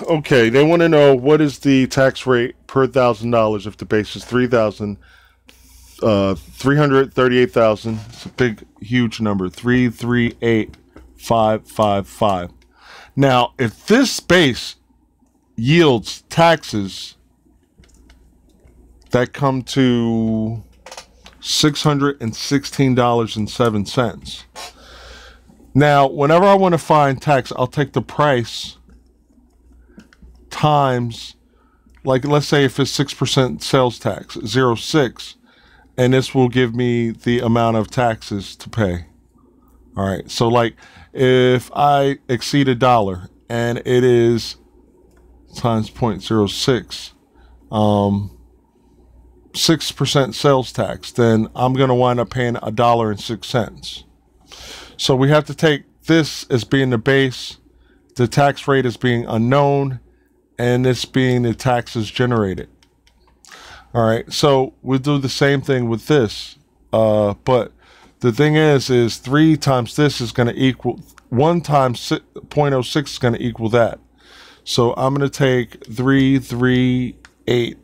Okay, they want to know what is the tax rate per $1,000 if the base is 338,000. It's a big, huge number. 338,555. Now, if this base yields taxes that come to $616.07. Now, whenever I want to find tax, I'll take the price times, like, let's say if it's 6% sales tax, 0.6, and this will give me the amount of taxes to pay. All right, so like if I exceed $1 and it is times 0.06, 6% sales tax, then I'm going to wind up paying $1.06. So we have to take this as being the base, the tax rate as being unknown, and this being the taxes generated. All right, so we'll do the same thing with this, but the thing is 3 times this is going to equal 1 times 0.06 is going to equal that. So I'm going to take 338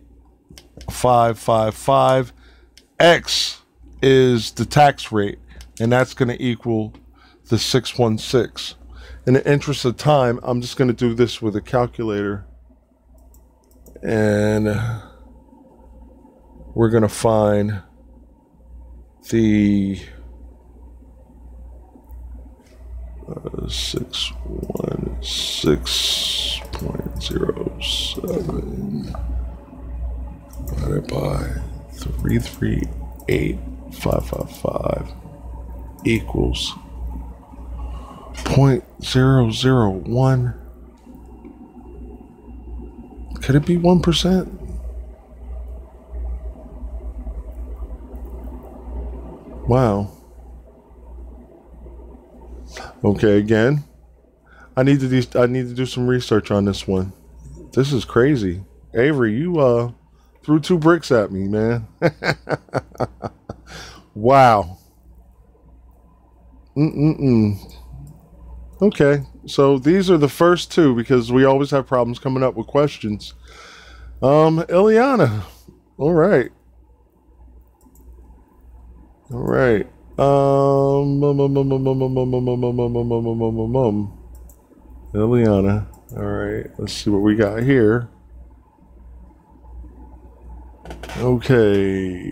555. X is the tax rate, and that's going to equal the 616. In the interest of time, I'm just going to do this with a calculator, and we're going to find the 616.07 divided by 338,555 equals 0.001. Could it be 1%? Wow. Okay, again, I need to do some research on this one. This is crazy. Avery, you threw 2 bricks at me, man. Wow. Okay, so these are the first 2 because we always have problems coming up with questions. Ilyana. All right. All right. Ilyana. All right. Let's see what we got here. Okay.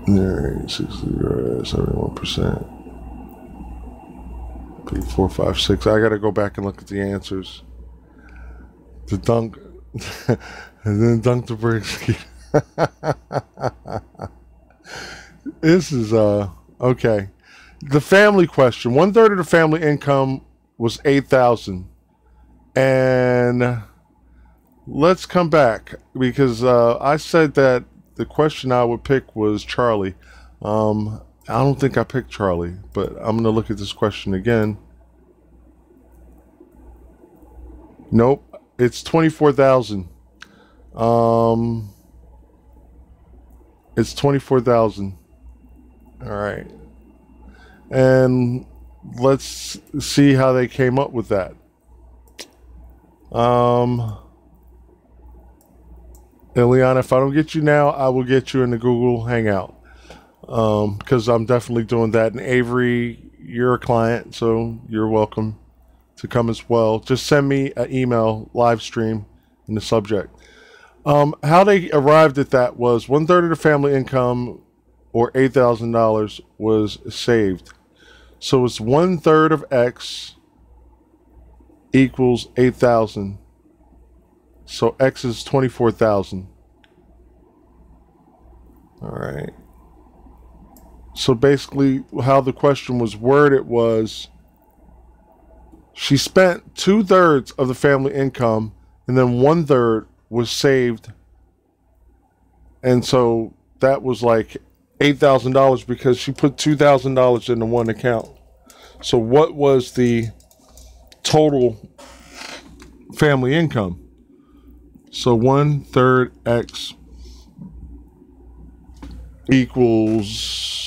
All right. 71%. 4, 5, 6. I gotta go back and look at the answers. The dunk, and then dunk the bricks. This is okay. The family question. 1/3 of the family income was 8,000, and let's come back because I said that the question I would pick was Charlie. I don't think I picked Charlie, but I'm going to look at this question again. Nope, it's 24,000. It's 24,000. All right. And let's see how they came up with that. Ilyana, if I don't get you now, I will get you in the Google Hangout. Because I'm definitely doing that. And Avery, you're a client, so you're welcome to come as well. Just send me an email, live stream in the subject. How they arrived at that was 1/3 of the family income, or $8,000, was saved. So it's 1/3 of X equals 8,000. So X is 24,000. All right. So basically how the question was worded was she spent 2/3 of the family income and then 1/3 was saved. And so that was like $8,000 because she put $2,000 into one account. So what was the total family income? So 1/3 X equals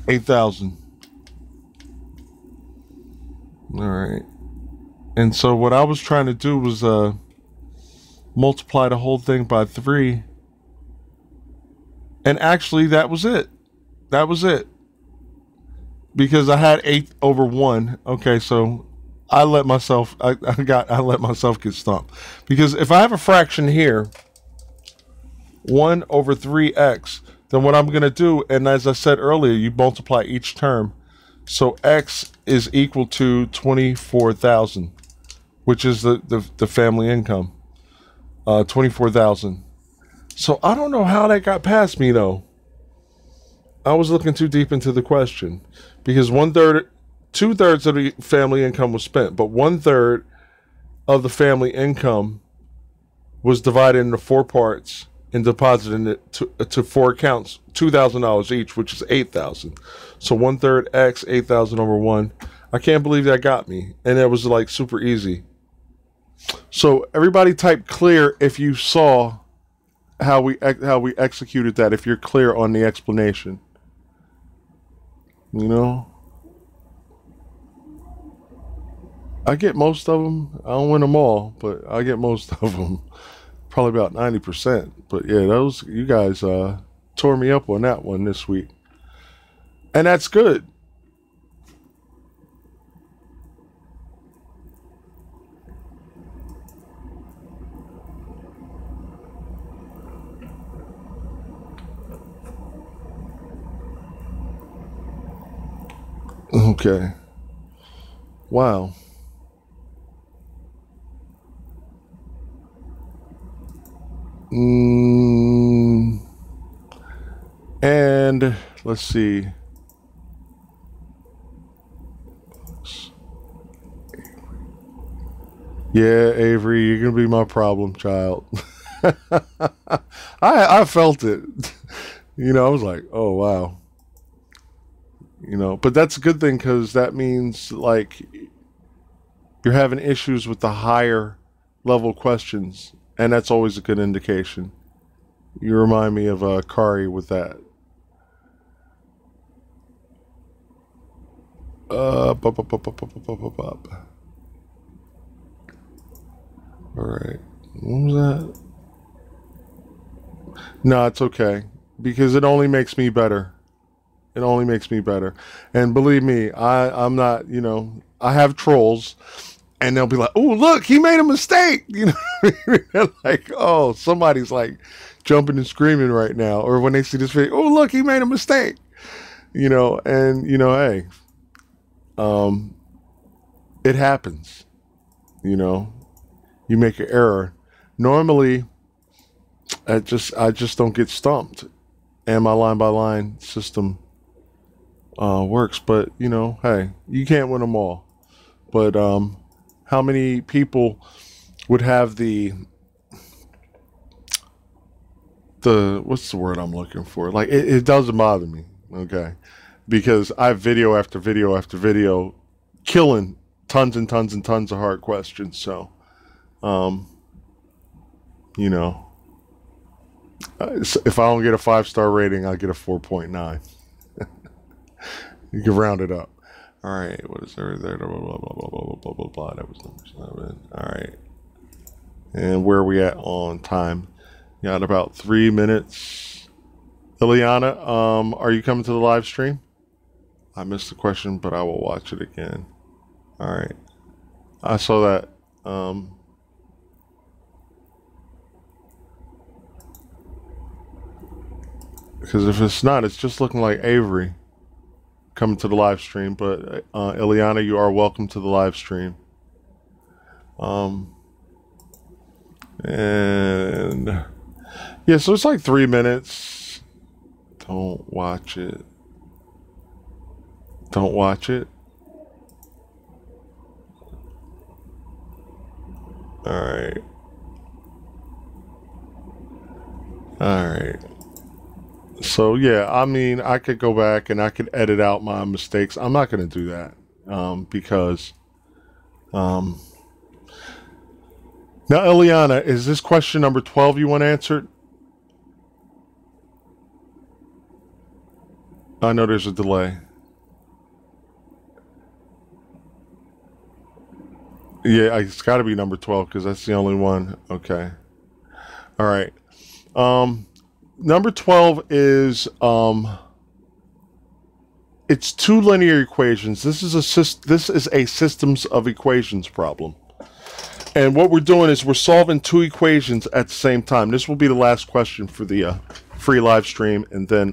8,000. All right. And so what I was trying to do was multiply the whole thing by 3. And actually that was it. That was it. Because I had 8 over 1. Okay, so I let myself get stumped. Because if I have a fraction here, 1 over 3x, then what I'm going to do, and as I said earlier, you multiply each term. So x is equal to 24,000, which is the family income. 24,000. So I don't know how that got past me, though. I was looking too deep into the question. Because 2/3 of the family income was spent, but 1/3 of the family income was divided into 4 parts and deposited it to 4 accounts, $2,000 each, which is 8,000. So 1/3 X, 8,000 over 1. I can't believe that got me, and it was like super easy. So everybody type clear if you saw how we executed that. If you're clear on the explanation. You know, I get most of them. I don't win them all, but I get most of them. Probably about 90%. But yeah, those, you guys tore me up on that one this week. And that's good. Okay. Wow. And let's see. Yeah, Avery, you're gonna be my problem child. I felt it. You know, I was like, oh wow. You know, but that's a good thing because that means like you're having issues with the higher level questions, and that's always a good indication. You remind me of Khari with that. All right. What was that? No, it's okay because it only makes me better. It only makes me better. And believe me, I'm not, you know, I have trolls and they'll be like, oh, look, he made a mistake. You know, like, oh, somebody's like jumping and screaming right now. Or when they see this video, oh, look, he made a mistake. You know, and, you know, hey, it happens. You know, you make an error. Normally, I just don't get stumped. And my line by line system works, but you know, hey, you can't win them all. But how many people would have the what's the word I'm looking for? Like it doesn't bother me, okay? Because I have video after video after video killing tons and tons and tons of hard questions. So, you know, if I don't get a 5-star rating, I get a 4.9. You can round it up. All right, what is there? Blah, blah, blah, blah, blah, blah, blah, blah. That was number 7. All right. And where are we at on time? Got about 3 minutes. Ilyana, are you coming to the live stream? I missed the question, but I will watch it again. All right. I saw that. Because if it's not, it's just looking like Avery coming to the live stream. But Ilyana, you are welcome to the live stream. And yeah, so it's like 3 minutes. Don't watch it. Don't watch it. All right. All right. So yeah, I mean, I could go back and I could edit out my mistakes. I'm not going to do that because now, Ilyana, is this question number 12 you want answered? I know there's a delay. Yeah, it's got to be number 12 because that's the only one. Okay. All right. Number 12 is it's two linear equations. This is a systems of equations problem. And what we're doing is we're solving two equations at the same time. This will be the last question for the free live stream, and then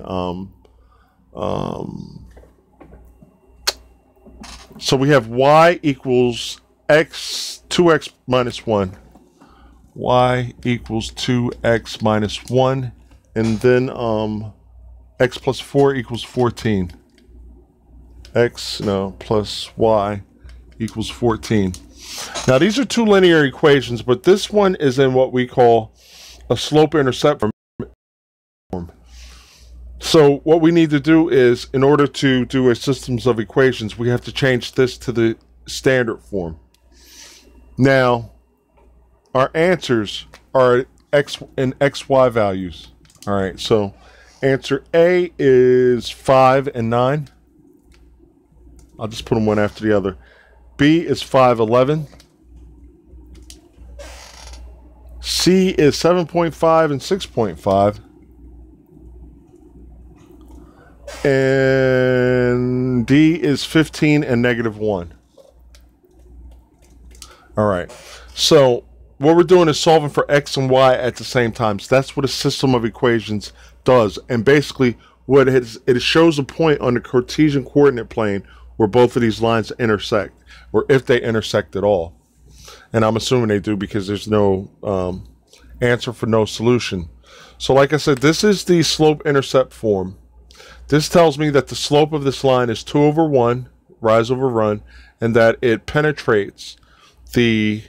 so we have y equals x 2x minus 1. Y equals 2x minus 1. And then x plus 4 equals 14. X, no, plus y equals 14. Now, these are two linear equations, but this one is in what we call a slope-intercept form. So what we need to do is, in order to do a systems of equations, we have to change this to the standard form. Now, our answers are x and xy values. All right, so answer A is 5 and 9. I'll just put them one after the other. B is 511. C is 7.5 and 6.5. And D is 15 and -1. All right. So what we're doing is solving for X and Y at the same time. So that's what a system of equations does. And basically what it is, it shows a point on the Cartesian coordinate plane where both of these lines intersect, or if they intersect at all. And I'm assuming they do because there's no answer for no solution. So like I said, this is the slope-intercept form. This tells me that the slope of this line is 2/1, rise over run, and that it penetrates the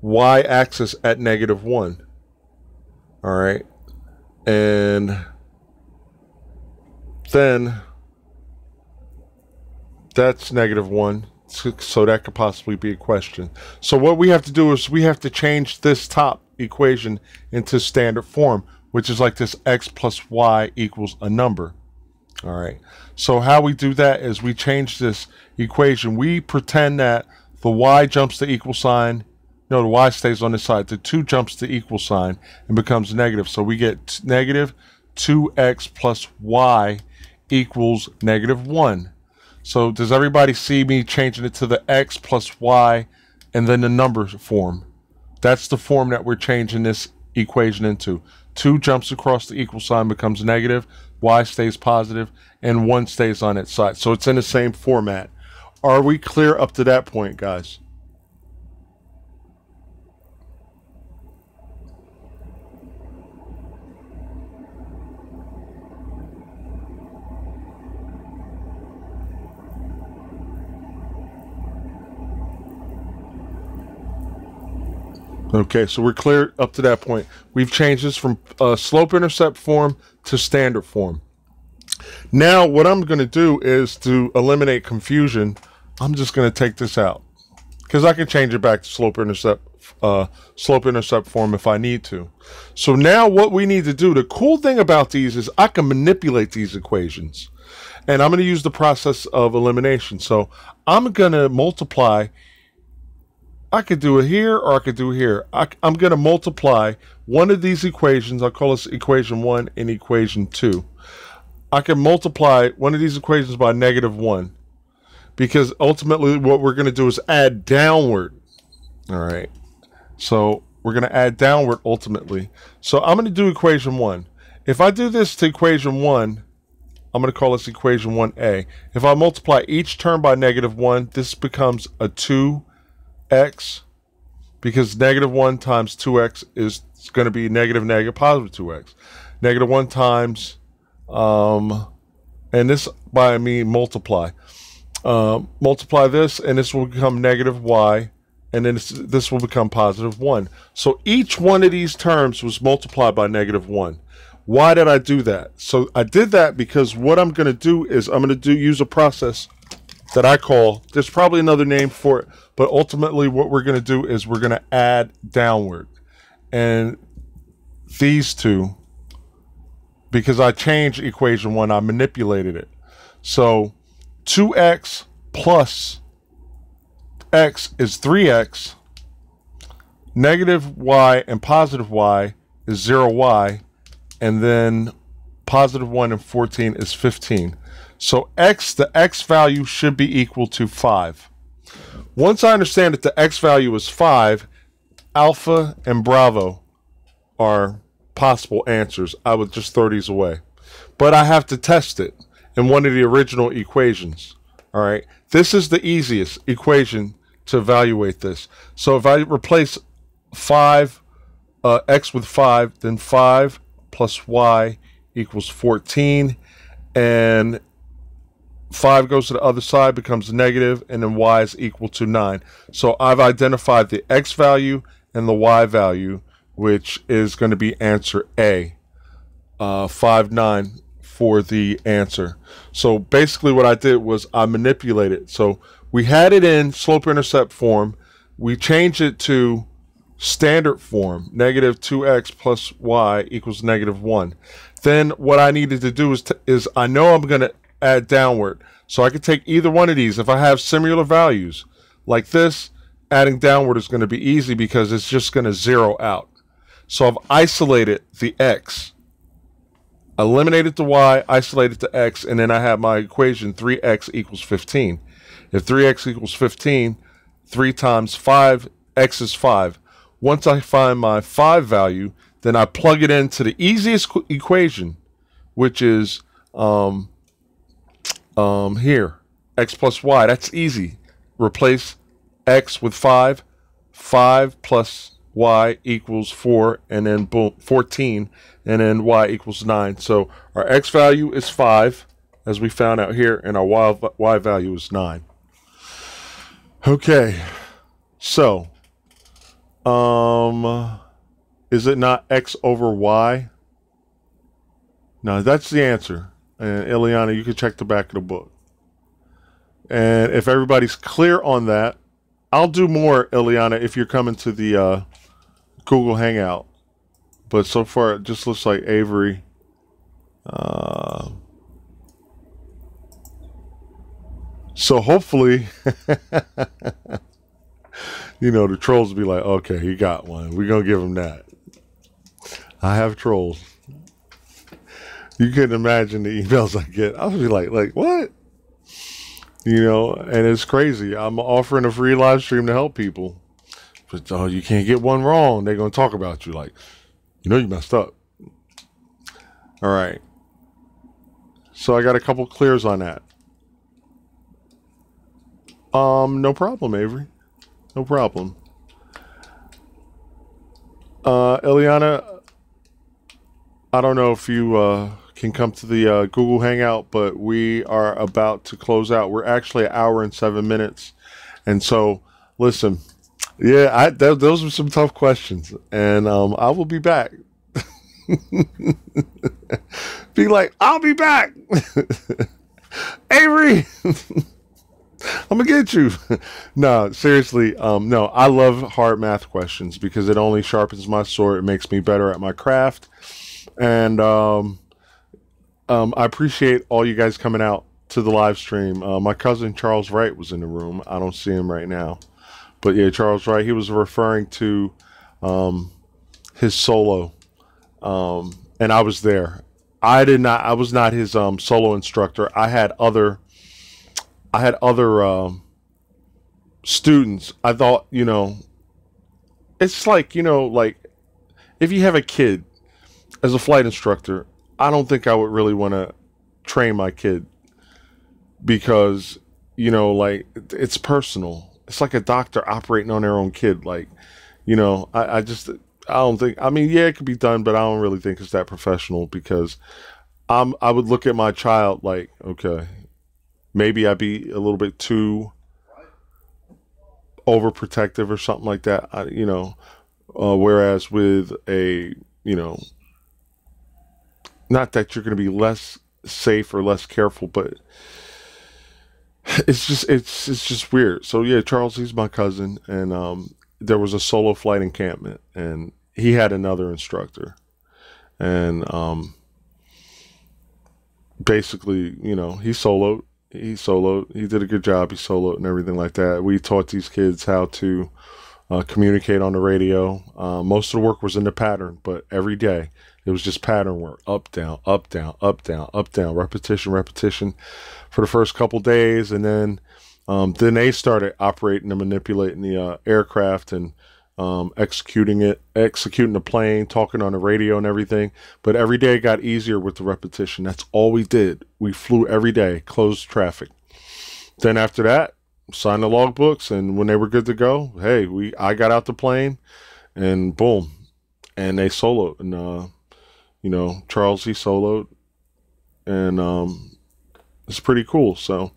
y-axis at -1. All right. And then that's -1. So that could possibly be a question. So what we have to do is we have to change this top equation into standard form, which is like this: x plus y equals a number. All right. So how we do that is we change this equation. We pretend that the y jumps to equal sign. No, the y stays on this side. The 2 jumps to equal sign and becomes negative. So we get negative 2x plus y equals -1. So does everybody see me changing it to the x plus y and then the number form? That's the form that we're changing this equation into. 2 jumps across the equal sign, becomes negative, y stays positive, and 1 stays on its side. So it's in the same format. Are we clear up to that point, guys? Okay, so we're clear up to that point. We've changed this from slope-intercept form to standard form. Now, what I'm going to do is to eliminate confusion. I'm just going to take this out because I can change it back to slope-intercept form if I need to. So now what we need to do, the cool thing about these is I can manipulate these equations. And I'm going to use the process of elimination. So I'm going to multiply. I could do it here or I could do it here. I'm going to multiply one of these equations. I'll call this equation 1 and equation 2. I can multiply one of these equations by -1 because ultimately what we're going to do is add downward. All right. So we're going to add downward ultimately. So I'm going to do equation 1. If I do this to equation 1, I'm going to call this equation 1a. If I multiply each term by -1, this becomes a 2x, because -1 times 2x is going to be negative positive 2x. -1 times, and this by I mean multiply. Multiply this, and this will become -y, and then this will become +1. So each one of these terms was multiplied by -1. Why did I do that? So I did that because what I'm going to do is I'm going to use a process that I call, there's probably another name for it, but ultimately what we're going to do is we're going to add downward. And these two, because I changed equation 1, I manipulated it. So 2x plus x is 3x, -y and +y is 0y, and then +1 and 14 is 15. So the x value should be equal to 5. Once I understand that the x value is 5, alpha and bravo are possible answers. I would just throw these away. But I have to test it in one of the original equations. All right. This is the easiest equation to evaluate this. So if I replace 5, x with 5, then 5 plus y equals 14. And 5 goes to the other side, becomes negative, and then y is equal to 9. So I've identified the x value and the y value, which is going to be answer A, 5, 9 for the answer. So basically what I did was I manipulated. So we had it in slope-intercept form. We changed it to standard form, -2x plus y equals -1. Then what I needed to do is I know I'm going to add downward. So I could take either one of these. If I have similar values like this, adding downward is going to be easy because it's just going to zero out. So I've isolated the x, eliminated the y, isolated the x, and then I have my equation 3x equals 15. If 3x equals 15, 3 times 5, x is 5. Once I find my 5 value, then I plug it into the easiest equation, which is here, x plus y. That's easy. Replace x with 5. 5 plus y equals 4, and then boom, 14, and then y equals 9. So our x value is 5, as we found out here, and our y value is 9. Okay, so is it not x over y? No, that's the answer. And Ilyana, you can check the back of the book. And if everybody's clear on that, I'll do more, Ilyana, if you're coming to the Google Hangout. But so far, it just looks like Avery. So hopefully, you know, the trolls will be like, okay, he got one. We're going to give him that. I have trolls. You couldn't imagine the emails I get. I'll be like, what? You know, and it's crazy. I'm offering a free live stream to help people. But, oh, you can't get one wrong. They're going to talk about you like, you know, you messed up. All right. So I got a couple clears on that. No problem, Avery. No problem. Ilyana, I don't know if you can come to the Google Hangout, but we are about to close out. We're actually an hour and 7 minutes. And so, listen, yeah, those were some tough questions. And I will be back. Be like, I'll be back. Avery, I'm gonna get you. No, seriously, no, I love hard math questions because it only sharpens my sword. It makes me better at my craft. And I appreciate all you guys coming out to the live stream. My cousin Charles Wright was in the room. I don't see him right now. But yeah, Charles Wright, he was referring to his solo. And I was there. I was not his solo instructor. I had other students. I thought, you know, it's like, you know, like if you have a kid as a flight instructor, I don't think I would really want to train my kid because, you know, like it's personal. It's like a doctor operating on their own kid. Like, you know, I don't think, I mean, yeah, it could be done, but I don't really think it's that professional because I would look at my child like, okay, maybe I'd be a little bit too overprotective or something like that, you know, whereas with a, you know, not that you're going to be less safe or less careful, but it's just weird. So yeah, Charles, he's my cousin, and there was a solo flight encampment, and he had another instructor, and basically, you know, he soloed. He did a good job. He soloed and everything like that. We taught these kids how to communicate on the radio. Most of the work was in the pattern, but every day it was just pattern work. Up, down, up, down, up, down, up, down, repetition for the first couple days. And then they started operating and manipulating the aircraft and executing the plane, talking on the radio and everything. But every day got easier with the repetition. That's all we did. We flew every day, closed traffic. Then after that, signed the logbooks, and when they were good to go, hey, I got out the plane, and boom, and they soloed. And you know, Charles, he soloed, and it's pretty cool. So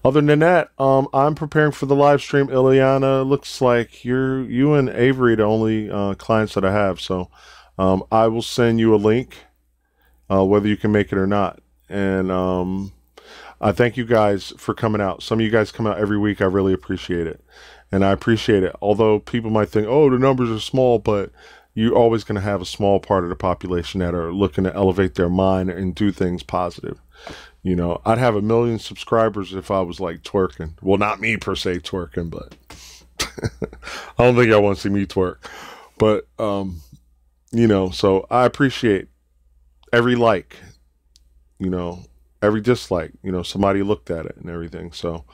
other than that, I'm preparing for the live stream. Ilyana, looks like you and Avery the only clients that I have. So I will send you a link, whether you can make it or not. And I thank you guys for coming out. Some of you guys come out every week. I really appreciate it. And I appreciate it. Although people might think, oh, the numbers are small, but you're always going to have a small part of the population that are looking to elevate their mind and do things positive. You know, I'd have 1 million subscribers if I was like twerking. Well, not me per se twerking, but I don't think I want to see me twerk. But, you know, so I appreciate every like, you know, every dislike, you know, somebody looked at it and everything. So,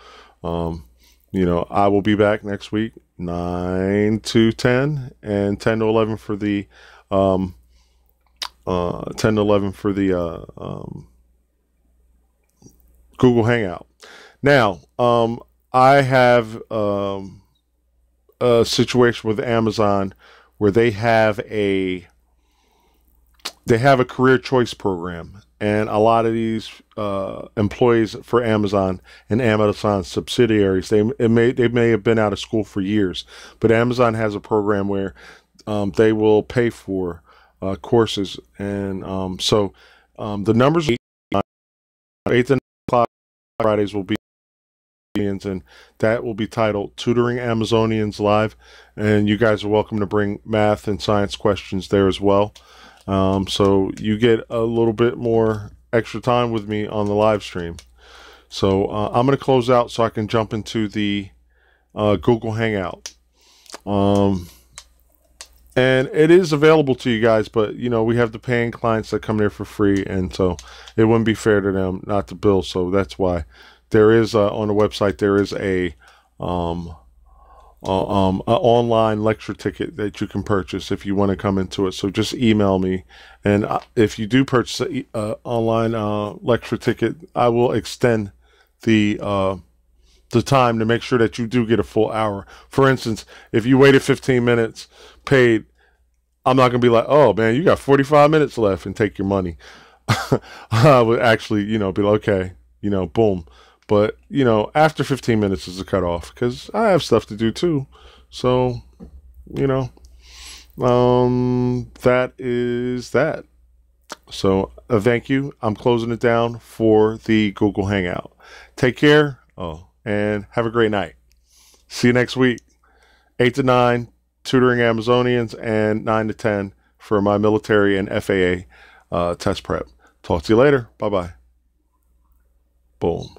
you know, I will be back next week, 9 to 10 and 10 to 11 for the, 10 to 11 for the, Google Hangout. Now, I have, a situation with Amazon where they have a career choice program, and a lot of these employees for Amazon and Amazon subsidiaries, they may have been out of school for years, but Amazon has a program where they will pay for courses, and so the numbers 8 to 9 o'clock Fridays will be, and that will be titled Tutoring Amazonians Live, and you guys are welcome to bring math and science questions there as well. So you get a little bit more extra time with me on the live stream. So I'm going to close out so I can jump into the Google Hangout. And it is available to you guys, but you know, we have the paying clients that come there for free, and so it wouldn't be fair to them not to bill. So that's why there is on the website, there is a online lecture ticket that you can purchase if you want to come into it. So just email me, and if you do purchase an online lecture ticket, I will extend the time to make sure that you do get a full hour. For instance, if you waited 15 minutes paid, I'm not going to be like, oh man, you got 45 minutes left, and take your money. I would actually, you know, be like, okay, you know, boom. But, you know, after 15 minutes is the cutoff, because I have stuff to do too. So, you know, that is that. So, thank you. I'm closing it down for the Google Hangout. Take care. Oh, and have a great night. See you next week. 8 to 9, tutoring Amazonians, and 9 to 10 for my military and FAA test prep. Talk to you later. Bye-bye. Boom.